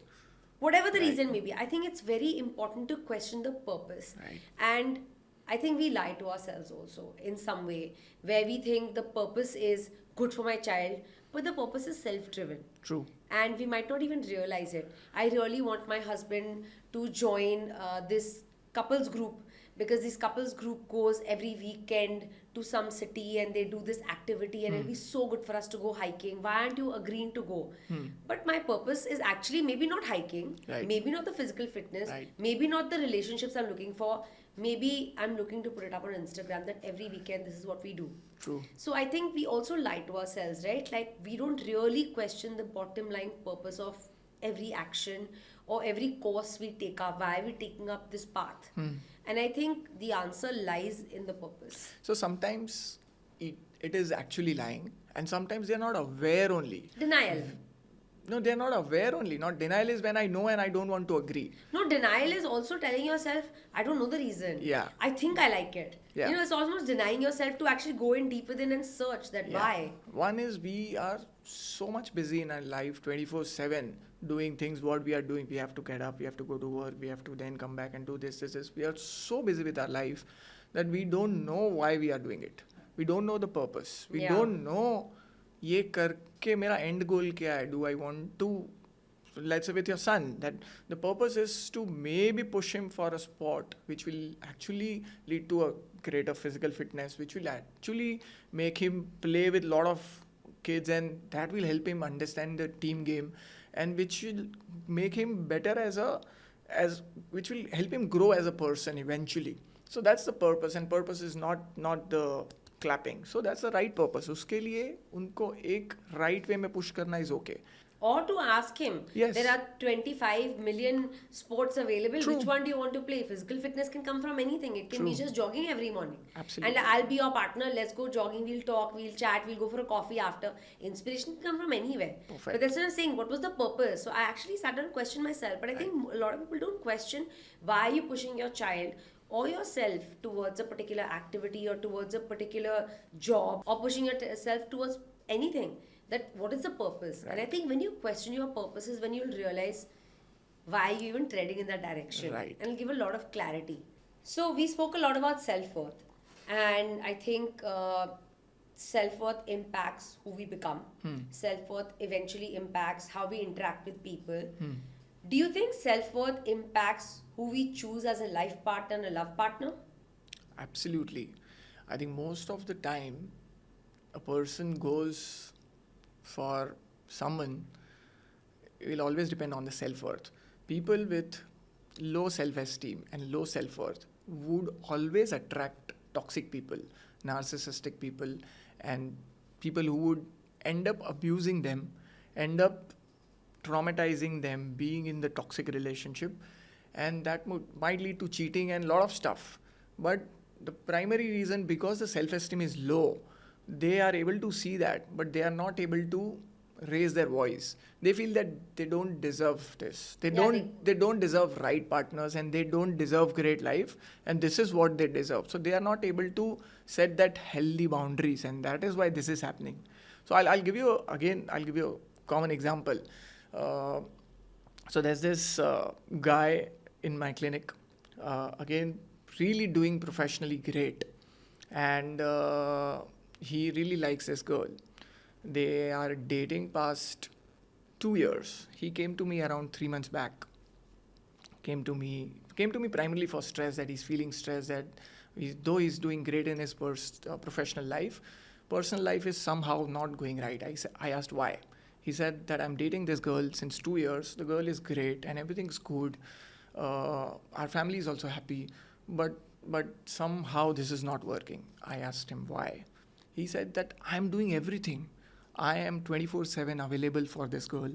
Speaker 3: Whatever the reason may be, I think it's very important to question the purpose.
Speaker 1: Right.
Speaker 3: And I think we lie to ourselves also in some way, where we think the purpose is good for my child, but the purpose is self-driven.
Speaker 1: True.
Speaker 3: And we might not even realize it. I really want my husband to join this couples group, because this couples group goes every weekend to some city and they do this activity, and it'll be so good for us to go hiking. Why aren't you agreeing to go? But my purpose is actually maybe not hiking,
Speaker 1: Right.
Speaker 3: maybe not the physical fitness,
Speaker 1: Right.
Speaker 3: maybe not the relationships I'm looking for. Maybe I'm looking to put it up on Instagram that every weekend this is what we do.
Speaker 1: True.
Speaker 3: So I think we also lie to ourselves, right? Like we don't really question the bottom line purpose of every action or every course we take up. Why are we taking up this path? And I think the answer lies in the purpose.
Speaker 1: So sometimes it is actually lying, and sometimes they're not aware only.
Speaker 3: Denial.
Speaker 1: No, they're not aware only. Not denial is when I know and I don't want to agree.
Speaker 3: No, denial is also telling yourself, I don't know the reason.
Speaker 1: Yeah.
Speaker 3: I think I like it.
Speaker 1: Yeah.
Speaker 3: It's almost denying yourself to actually go in deep within and search that why.
Speaker 1: One is we are so much busy in our life 24/7 doing things what we are doing. We have to get up, we have to go to work, we have to then come back and do this. We are so busy with our life that we don't know why we are doing it. We don't know the purpose. We don't know ये करके मेरा end goal क्या है? Do I want to, let's say with your son, that the purpose is to maybe push him for a sport which will actually lead to a greater physical fitness, which will actually make him play with a lot of kids, and that will help him understand the team game, and which will make him better which will help him grow as a person eventually. So that's the purpose, and purpose is not the clapping. So that's the right purpose. उसके लिए उनको एक right way में push करना is okay.
Speaker 3: Or to ask him,
Speaker 1: Yes.
Speaker 3: there are 25 million sports available.
Speaker 1: True.
Speaker 3: Which one do you want to play? Physical fitness can come from anything. It can be
Speaker 1: True.
Speaker 3: just jogging every morning.
Speaker 1: Absolutely.
Speaker 3: And I'll be your partner. Let's go jogging. We'll talk. We'll chat. We'll go for a coffee after. Inspiration can come from anywhere.
Speaker 1: Perfect.
Speaker 3: But that's what I'm saying. What was the purpose? So I actually sat down and questioned myself. But I think a lot of people don't question why are you pushing your child or yourself towards a particular activity or towards a particular job, or pushing yourself towards anything. That what is the purpose? And I think when you question your purpose is when you'll realize why you're even treading in that direction.
Speaker 1: Right.
Speaker 3: And it'll give a lot of clarity. So we spoke a lot about self-worth, and I think self-worth impacts who we become. Self-worth eventually impacts how we interact with people. Do you think self-worth impacts who we choose as a life partner and a love partner?
Speaker 1: Absolutely. I think most of the time, a person goes for someone will always depend on the self-worth. People with low self-esteem and low self-worth would always attract toxic people, narcissistic people, and people who would end up abusing them, end up traumatizing them, being in the toxic relationship, and that might lead to cheating and a lot of stuff. But the primary reason, because the self-esteem is low, they are able to see that, but they are not able to raise their voice. They feel that they don't deserve this.
Speaker 3: Yeah,
Speaker 1: They don't deserve right partners, and they don't deserve great life, and this is what they deserve. So they are not able to set that healthy boundaries, and that is why this is happening. So I'll give you a common example. Uh, so there's this guy in my clinic, again, really doing professionally great, and he really likes this girl. They are dating past 2 years. He came to me around 3 months back. Came to me primarily for stress, that he's feeling stressed, that though he's doing great in his professional life, personal life is somehow not going right. I asked why. He said that I'm dating this girl since 2 years. The girl is great and everything's good. Our family is also happy, but somehow this is not working. I asked him why. He said that I'm doing everything. I am 24/7 available for this girl.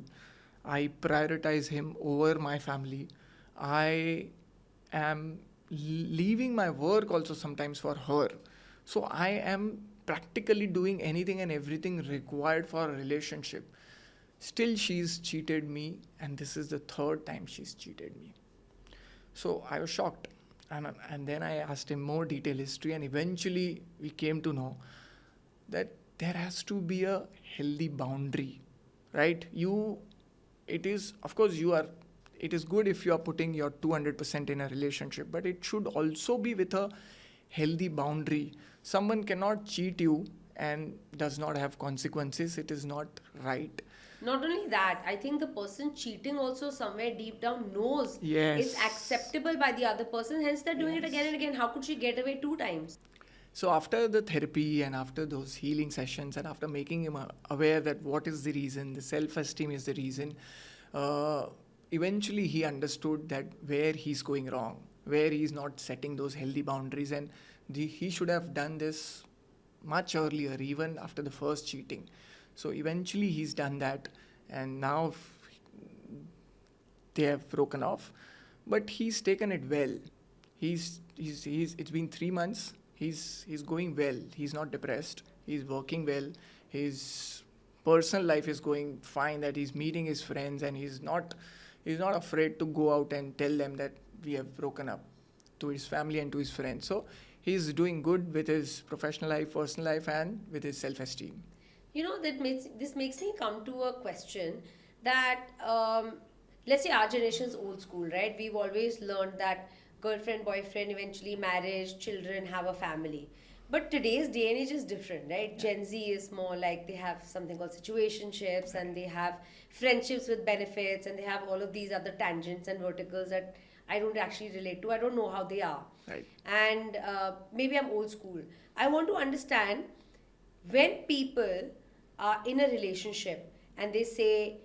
Speaker 1: I prioritize him over my family. I am leaving my work also sometimes for her. So I am practically doing anything and everything required for a relationship. Still, she's cheated me, and this is the third time she's cheated me. So I was shocked. And then I asked him more detailed history, and eventually we came to know that there has to be a healthy boundary, right? It is, of course, it is good if you are putting your 200% in a relationship, but it should also be with a healthy boundary. Someone cannot cheat you and does not have consequences. It is not right.
Speaker 3: Not only that, I think the person cheating also somewhere deep down knows
Speaker 1: Yes.
Speaker 3: it's acceptable by the other person, hence they're doing it again and again. How could she get away 2 times?
Speaker 1: So after the therapy and after those healing sessions and after making him aware that what is the reason, the self-esteem is the reason, eventually he understood that where he's going wrong, where he's not setting those healthy boundaries, and he should have done this much earlier, even after the first cheating. So eventually he's done that, and now they have broken off, but he's taken it well. He's it's been 3 months. He's going well. He's not depressed. He's working well. His personal life is going fine. That he's meeting his friends, and he's not afraid to go out and tell them that we have broken up, to his family and to his friends. So he's doing good with his professional life, personal life, and with his self-esteem.
Speaker 3: This makes me come to a question that let's say our generation is old school, right? We've always learned that girlfriend, boyfriend, eventually marriage, children, have a family. But today's day and age is different, right? Yeah. Gen Z is more like they have something called situationships, and they have friendships with benefits, and they have all of these other tangents and verticals that I don't actually relate to. I don't know how they are.
Speaker 1: Right.
Speaker 3: And maybe I'm old school. I want to understand when people are in a relationship and they say,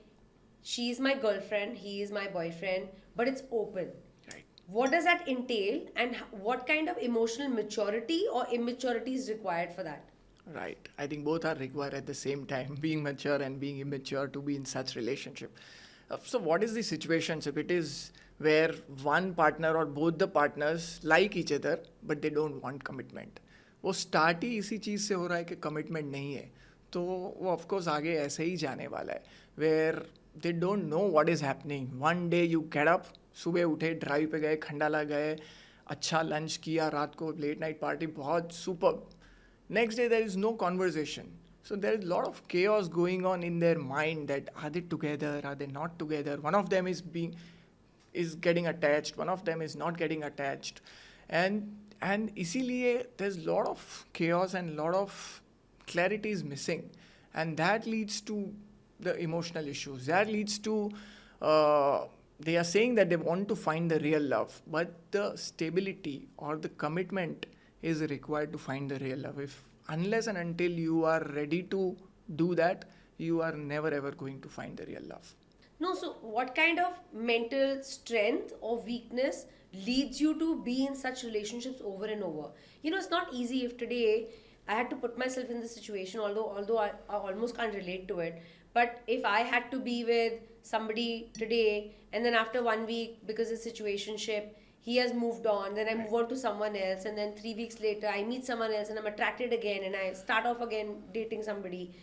Speaker 3: she is my girlfriend, he is my boyfriend, but it's open.
Speaker 1: Right.
Speaker 3: What does that entail, and what kind of emotional maturity or immaturity is required for that?
Speaker 1: Right. I think both are required at the same time, being mature and being immature to be in such relationship. So what is the situationship? It is where one partner or both the partners like each other, but they don't want commitment. वो start ही इसी चीज़ से हो रहा है कि commitment नहीं है, तो वो ऑफकोर्स आगे ऐसे ही जाने वाला है, where they don't know what is happening. One day you get up, सुबह उठे, ड्राइव पे गए, खंडाला गए, अच्छा लंच किया, रात को लेट नाइट पार्टी, बहुत super. Next day there is no conversation. So there is a lot of chaos going on in their mind, that are they together, are they not together? One of them is getting attached, one of them is not getting attached. and इसीलिए there's a lot of chaos and a lot of clarity is missing, and that leads to the emotional issues. That leads to they are saying that they want to find the real love, but the stability or the commitment is required to find the real love. If unless and until you are ready to do that, you are never ever going to find the real love.
Speaker 3: No, so what kind of mental strength or weakness leads you to be in such relationships over and over? You know, it's not easy. If today I had to put myself in this situation, although I almost can't relate to it, but if I had to be with somebody today and then after 1 week, because it's a situationship, he has moved on, then I move on to someone else, and then 3 weeks later I meet someone else and I'm attracted again and I start off again dating somebody.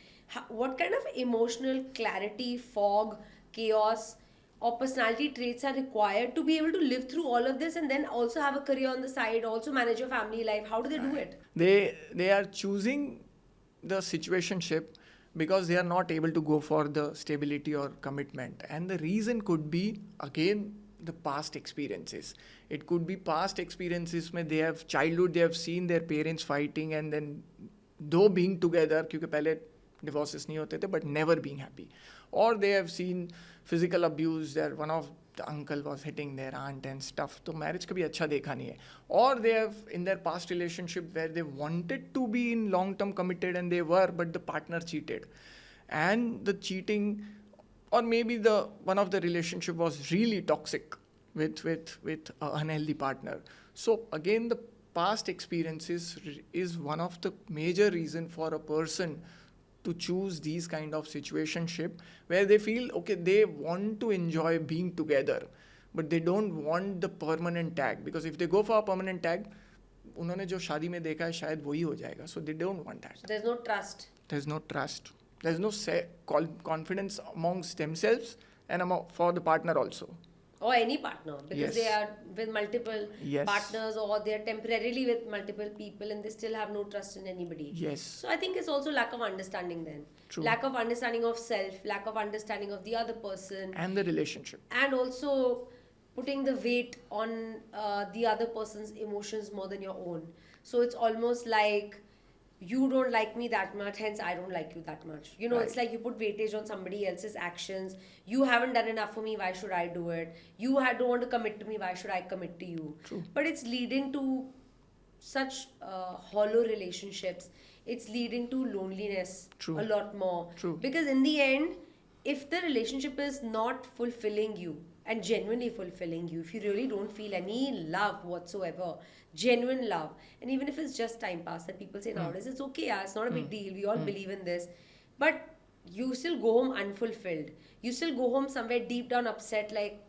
Speaker 3: What kind of emotional clarity, fog, chaos, or personality traits are required to be able to live through all of this and then also have a career on the side, also manage your family life? How do they do it?
Speaker 1: They are choosing the situationship because they are not able to go for the stability or commitment, and the reason could be again the past experiences. It could be past experiences में they have childhood, they have seen their parents fighting, and then though being together, क्योंकि पहले divorces नहीं होते थे, but never being happy. Or they have seen physical abuse, that one of the uncle was hitting their aunt and stuff. तो marriage कभी अच्छा देखा नहीं है. Or they have in their past relationship where they wanted to be in long term committed and they were, but the partner cheated. And the cheating, or maybe the one of the relationship was really toxic with an unhealthy partner. So again, the past experiences is one of the major reason for a person to choose these kind of situationship where they feel okay, they want to enjoy being together, but they don't want the permanent tag, because if they go for a permanent tag, उन्होंने जो शादी में देखा है शायद वही हो जाएगा. So they don't want that.
Speaker 3: There's no trust.
Speaker 1: There's no trust. There's no confidence amongst themselves and for the partner also.
Speaker 3: Or any partner, because
Speaker 1: Yes.
Speaker 3: they are with multiple
Speaker 1: Yes.
Speaker 3: partners, or they are temporarily with multiple people and they still have no trust in anybody.
Speaker 1: Yes.
Speaker 3: So I think it's also lack of understanding then.
Speaker 1: True.
Speaker 3: Lack of understanding of self, lack of understanding of the other person,
Speaker 1: And the relationship.
Speaker 3: and also putting the weight on the other person's emotions more than your own. So it's almost like you don't like me that much, hence I don't like you that much. You know,
Speaker 1: Right.
Speaker 3: it's like you put weightage on somebody else's actions. You haven't done enough for me, why should I do it? You don't want to commit to me, why should I commit to you?
Speaker 1: True.
Speaker 3: But it's leading to such hollow relationships. It's leading to loneliness.
Speaker 1: True.
Speaker 3: A lot more.
Speaker 1: True.
Speaker 3: Because in the end, if the relationship is not fulfilling you and genuinely fulfilling you, if you really don't feel any love whatsoever, genuine love, and even if it's just time pass that people say nowadays, it's okay, yeah, it's not a big deal, we all believe in this, but you still go home unfulfilled. You still go home somewhere deep down upset, like,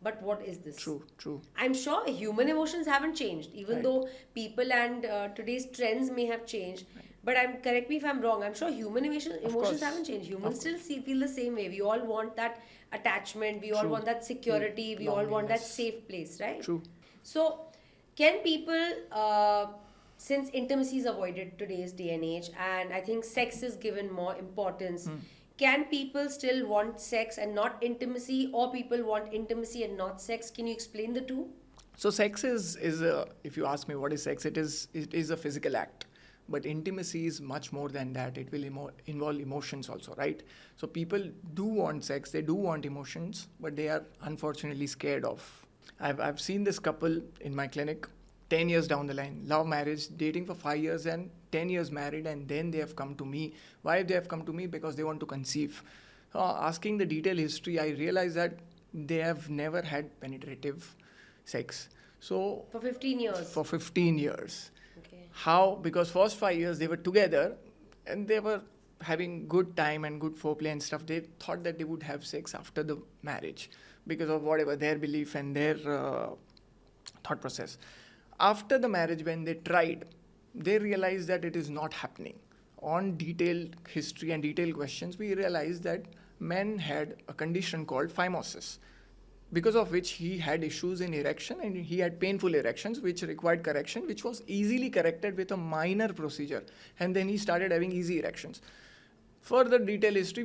Speaker 3: but what is this?
Speaker 1: True.
Speaker 3: I'm sure human emotions haven't changed, even
Speaker 1: Right.
Speaker 3: though people and today's trends may have changed. But correct me if I'm wrong. I'm sure human emotions
Speaker 1: course.
Speaker 3: haven't changed. Humans still feel the same way. We all want that attachment. We all
Speaker 1: True.
Speaker 3: want that security. We all want that
Speaker 1: Loneliness.
Speaker 3: safe place, right?
Speaker 1: True.
Speaker 3: So, can people, since intimacy is avoided today's day and age, and I think sex is given more importance, can people still want sex and not intimacy, or people want intimacy and not sex? Can you explain the two?
Speaker 1: So sex is a, if you ask me what is sex, it is a physical act. But intimacy is much more than that. It will involve emotions also, right? So people do want sex, they do want emotions, but they are unfortunately scared of. I've seen this couple in my clinic, 10 years down the line, love marriage, dating for 5 years and 10 years married, and then they have come to me. Why they have come to me? Because they want to conceive. Asking the detailed history, I realized that they have never had penetrative sex. So
Speaker 3: For 15 years.
Speaker 1: for 15 years.
Speaker 3: Okay.
Speaker 1: How? Because first 5 years they were together and they were having good time and good foreplay and stuff. They thought that they would have sex after the marriage because of whatever their belief and their thought process. After the marriage, when they tried, they realized that it is not happening. On detailed history and detailed questions, we realized that men had a condition called phimosis, because of which he had issues in erection and he had painful erections which required correction, which was easily corrected with a minor procedure, and then he started having easy erections. Further detailed history,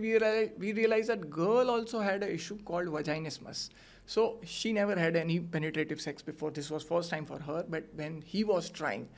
Speaker 1: we realized that girl also had an issue called vaginismus. So she never had any penetrative sex before. This was first time for her. But when he was trying,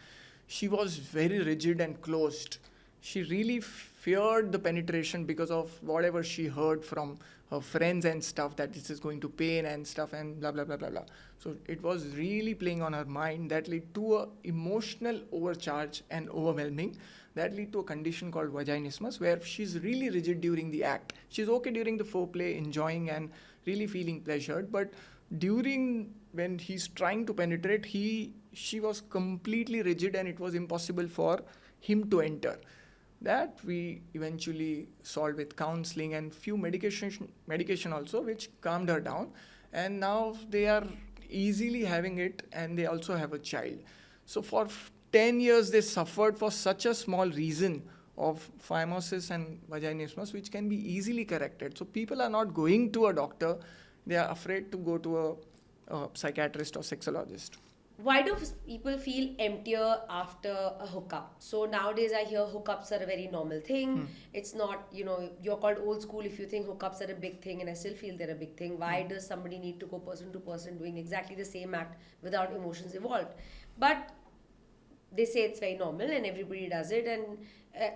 Speaker 1: she was very rigid and closed. She really feared the penetration because of whatever she heard from her friends and stuff, that this is going to pain and stuff and blah blah blah blah blah. So it was really playing on her mind. That led to a emotional overcharge and overwhelming. That led to a condition called vaginismus, where she's really rigid during the act. She's okay during the foreplay, enjoying and really feeling pleasured, but during when he's trying to penetrate, she was completely rigid and it was impossible for him to enter. That we eventually solved with counseling and few medication also, which calmed her down, and now they are easily having it, and they also have a child. So for 10 years they suffered for such a small reason of phimosis and vaginismus, which can be easily corrected. So people are not going to a doctor, they are afraid to go to a psychiatrist or sexologist.
Speaker 3: Why do people feel emptier after a hookup? So nowadays I hear hookups are a very normal thing. It's not, you're called old school if you think hookups are a big thing, and I still feel they're a big thing. Why does somebody need to go person to person doing exactly the same act without emotions involved? But they say it's very normal and everybody does it, and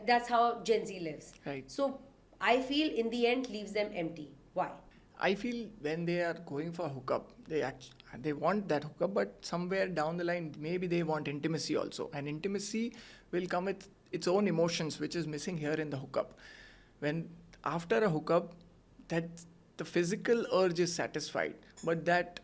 Speaker 3: that's how Gen Z lives.
Speaker 1: Right.
Speaker 3: So I feel in the end leaves them empty. Why?
Speaker 1: I feel when they are going for a hookup, they want that hookup, but somewhere down the line, maybe they want intimacy also. And intimacy will come with its own emotions, which is missing here in the hookup. When after a hookup, that the physical urge is satisfied, but that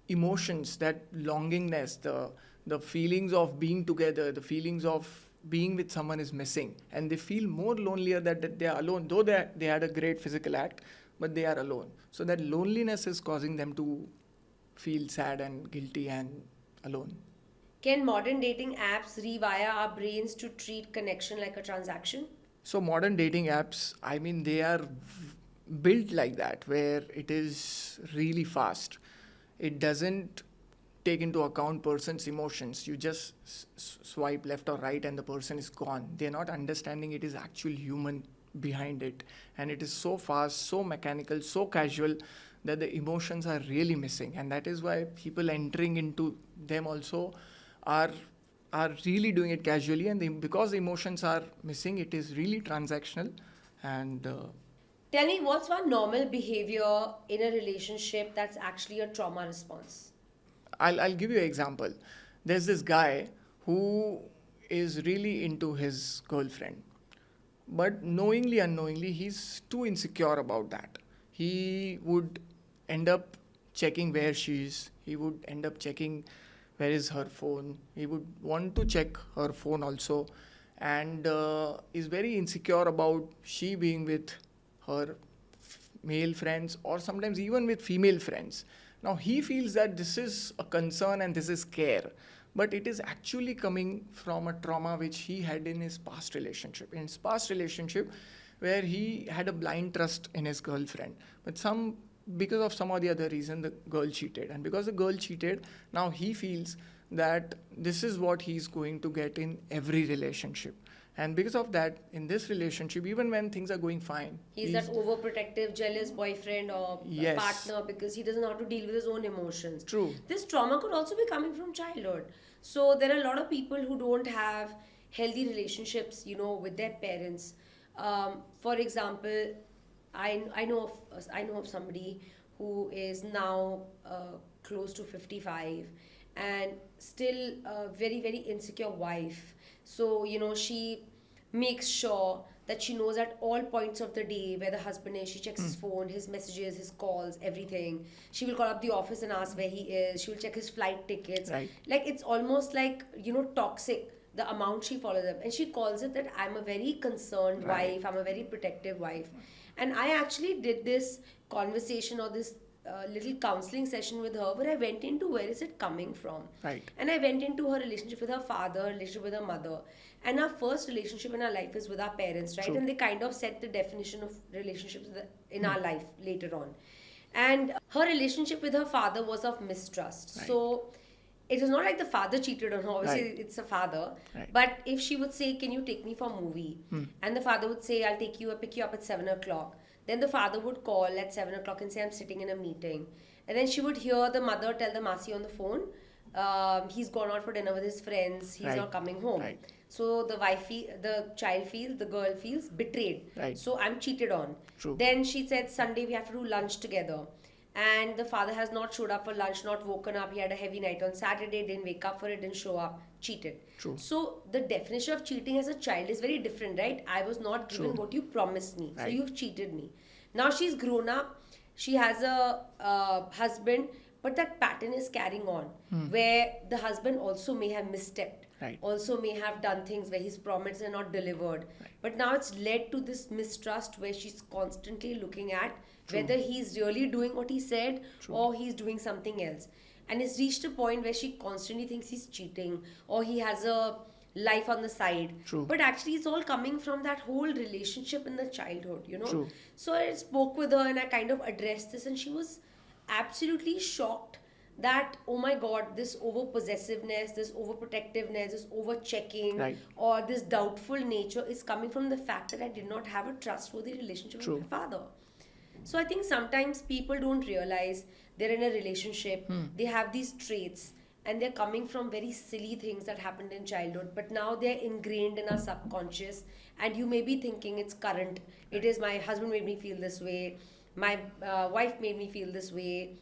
Speaker 1: emotions, that longingness, the feelings of being together, the feelings of being with someone is missing, and they feel more lonelier that they are alone, though they had a great physical act, but they are alone. So that loneliness is causing them to feel sad and guilty and alone.
Speaker 3: Can modern dating apps rewire our brains to treat connection like a transaction?
Speaker 1: So modern dating apps, I mean, they are built like that, where it is really fast. It doesn't take into account person's emotions. You just swipe left or right and the person is gone. They're not understanding it is actual human behind it, and it is so fast, so mechanical, so casual, that the emotions are really missing. And that is why people entering into them also are really doing it casually, and because the emotions are missing, it is really transactional. And
Speaker 3: Tell me, what's one normal behavior in a relationship that's actually a trauma response?
Speaker 1: I'll give you an example. There's this guy who is really into his girlfriend, but knowingly, unknowingly, he's too insecure about that. He would end up checking where she is. He would end up checking where is her phone. He would want to check her phone also, and is very insecure about she being with her male friends, or sometimes even with female friends. Now he feels that this is a concern and this is care, but it is actually coming from a trauma which he had in his past relationship. In his past relationship, where he had a blind trust in his girlfriend, but because of some or the other reason, the girl cheated, and because the girl cheated, now he feels that this is what he's going to get in every relationship. And because of that, in this relationship, even when things are going fine,
Speaker 3: He's that overprotective, jealous boyfriend or
Speaker 1: Yes.
Speaker 3: partner because he doesn't know how to deal with his own emotions.
Speaker 1: True.
Speaker 3: This trauma could also be coming from childhood. So there are a lot of people who don't have healthy relationships, with their parents. For example, I know of somebody who is now close to 55 and still a very, very insecure wife. So, she makes sure that she knows at all points of the day where the husband is. She checks his phone, his messages, his calls, everything. She will call up the office and ask where he is. She will check his flight tickets.
Speaker 1: Right.
Speaker 3: Like, it's almost like, toxic, the amount she follows them. And she calls it that I'm a very concerned
Speaker 1: Right.
Speaker 3: wife, I'm a very protective wife. And I actually did this conversation or this little counseling session with her where I went into where is it coming from.
Speaker 1: Right.
Speaker 3: And I went into her relationship with her father, her relationship with her mother. And our first relationship in our life is with our parents, right?
Speaker 1: True.
Speaker 3: And they kind of set the definition of relationships in our life later on. And her relationship with her father was of mistrust.
Speaker 1: Right.
Speaker 3: So it was not like the father cheated on her. Obviously,
Speaker 1: Right.
Speaker 3: it's a father.
Speaker 1: Right.
Speaker 3: But if she would say, "Can you take me for a movie?" and the father would say, "I'll pick you up at 7 o'clock." Then the father would call at 7 o'clock and say, I'm sitting in a meeting. And then she would hear the mother tell the Masi on the phone, he's gone out for dinner with his friends, he's
Speaker 1: Right.
Speaker 3: not coming home.
Speaker 1: Right.
Speaker 3: So the child feels, the girl feels betrayed.
Speaker 1: Right.
Speaker 3: So I'm cheated on.
Speaker 1: True.
Speaker 3: Then she said, Sunday we have to do lunch together. And the father has not showed up for lunch, not woken up. He had a heavy night on Saturday, didn't wake up for it, didn't show up, cheated.
Speaker 1: True.
Speaker 3: So the definition of cheating as a child is very different, right? I was not given
Speaker 1: True.
Speaker 3: what you promised me, so
Speaker 1: Right.
Speaker 3: you've cheated me. Now she's grown up, she has a husband, but that pattern is carrying on, where the husband also may have misstepped.
Speaker 1: Right.
Speaker 3: Also may have done things where he's promised and not delivered. But now it's led to this mistrust where she's constantly looking at whether he's really doing what he said or he's doing something else. And it's reached a point where she constantly thinks he's cheating or he has a life on the side.
Speaker 1: True.
Speaker 3: But actually it's all coming from that whole relationship in the childhood, you know.
Speaker 1: True.
Speaker 3: So I spoke with her and I kind of addressed this, and she was absolutely shocked that, oh my god, this over possessiveness, this over protectiveness, this over checking,
Speaker 1: Right.
Speaker 3: or this doubtful nature is coming from the fact that I did not have a trustworthy relationship
Speaker 1: True.
Speaker 3: with my father. So I think sometimes people don't realize they're in a relationship, they have these traits, and they're coming from very silly things that happened in childhood, but now they're ingrained in our subconscious, and you may be thinking it's current. It is, my husband made me feel this way, my wife made me feel this way,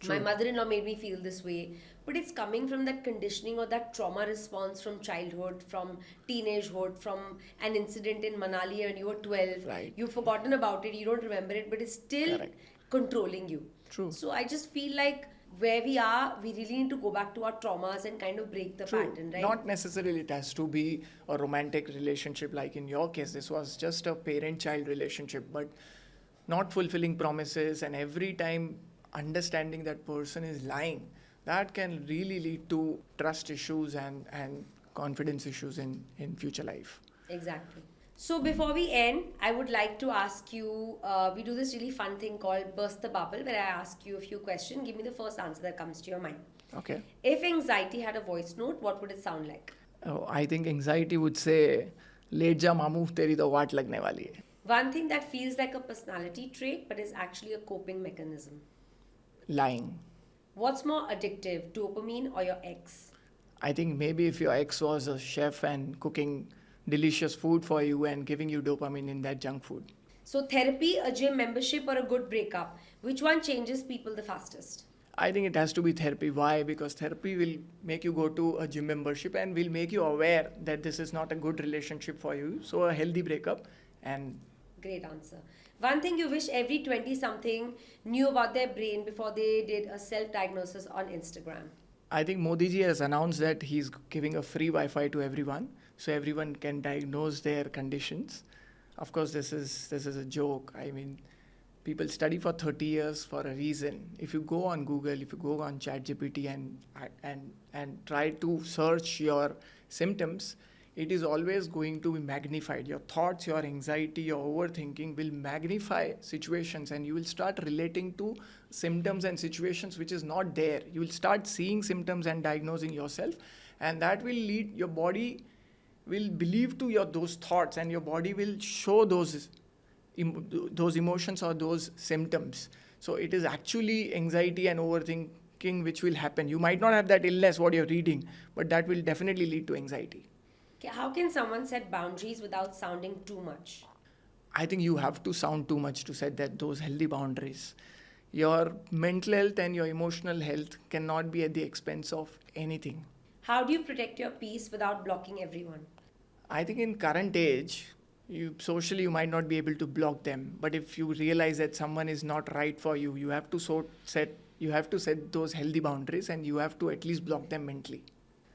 Speaker 3: my mother-in-law made me feel this way, but it's coming from that conditioning or that trauma response from childhood, from teenagehood, from an incident in Manali when you were 12.
Speaker 1: Right.
Speaker 3: You've forgotten about it, you don't remember it, but it's still
Speaker 1: Correct.
Speaker 3: controlling you.
Speaker 1: True.
Speaker 3: So I just feel like where we are, we really need to go back to our traumas and kind of break the
Speaker 1: True.
Speaker 3: pattern, right?
Speaker 1: Not necessarily it has to be a romantic relationship like in your case. This was just a parent-child relationship, but not fulfilling promises, and every time understanding that person is lying, that can really lead to trust issues and confidence issues in future life.
Speaker 3: Exactly. So before we end, I would like to ask you, we do this really fun thing called Burst the Bubble, where I ask you a few questions. Give me the first answer that comes to your mind.
Speaker 1: Okay.
Speaker 3: If anxiety had a voice note, what would it sound like?
Speaker 1: Oh, I think anxiety would say, "Let ja mamu, teri to vaat lagne wali hai."
Speaker 3: One thing that feels like a personality trait but is actually a coping mechanism.
Speaker 1: Lying.
Speaker 3: What's more addictive, dopamine or your ex?
Speaker 1: I think maybe if your ex was a chef and cooking delicious food for you and giving you dopamine in that junk food.
Speaker 3: So therapy, a gym membership or a good breakup, which one changes people the fastest?
Speaker 1: I think it has to be therapy. Why? Because therapy will make you go to a gym membership and will make you aware that this is not a good relationship for you. So a healthy breakup. And
Speaker 3: Great answer. One thing you wish every 20-something knew about their brain before they did a self-diagnosis on Instagram.
Speaker 1: I think Modi ji has announced that he's giving a free Wi-Fi to everyone, so everyone can diagnose their conditions. Of course, this is a joke. I mean, people study for 30 years for a reason. If you go on Google, if you go on ChatGPT and try to search your symptoms, it is always going to be magnified. Your thoughts, your anxiety, your overthinking will magnify situations, and you will start relating to symptoms and situations which is not there. You will start seeing symptoms and diagnosing yourself, and that will lead, your body will believe to those thoughts, and your body will show those emotions or those symptoms. So it is actually anxiety and overthinking which will happen. You might not have that illness what you're reading, but that will definitely lead to anxiety.
Speaker 3: Okay, how can someone set boundaries without sounding too much?
Speaker 1: I think you have to sound too much to set those healthy boundaries. Your mental health and your emotional health cannot be at the expense of anything.
Speaker 3: How do you protect your peace without blocking everyone?
Speaker 1: I think in current age, socially you might not be able to block them, but if you realize that someone is not right for you, you have to set those healthy boundaries, and you have to at least block them mentally.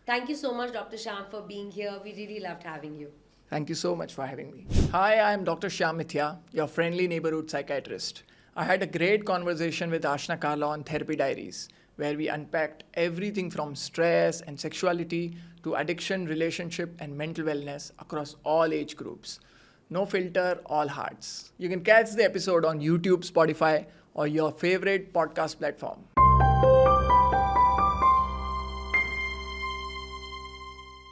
Speaker 3: Thank you so much, Dr. Shyam, for being here. We really loved having you.
Speaker 1: Thank you so much for having me. Hi, I'm Dr. Shyam Mithiya, your friendly neighborhood psychiatrist. I had a great conversation with Ashna Kalra on Therapy Diariez, where we unpacked everything from stress and sexuality to addiction, relationship, and mental wellness across all age groups. No filter, all hearts. You can catch the episode on YouTube, Spotify, or your favorite podcast platform.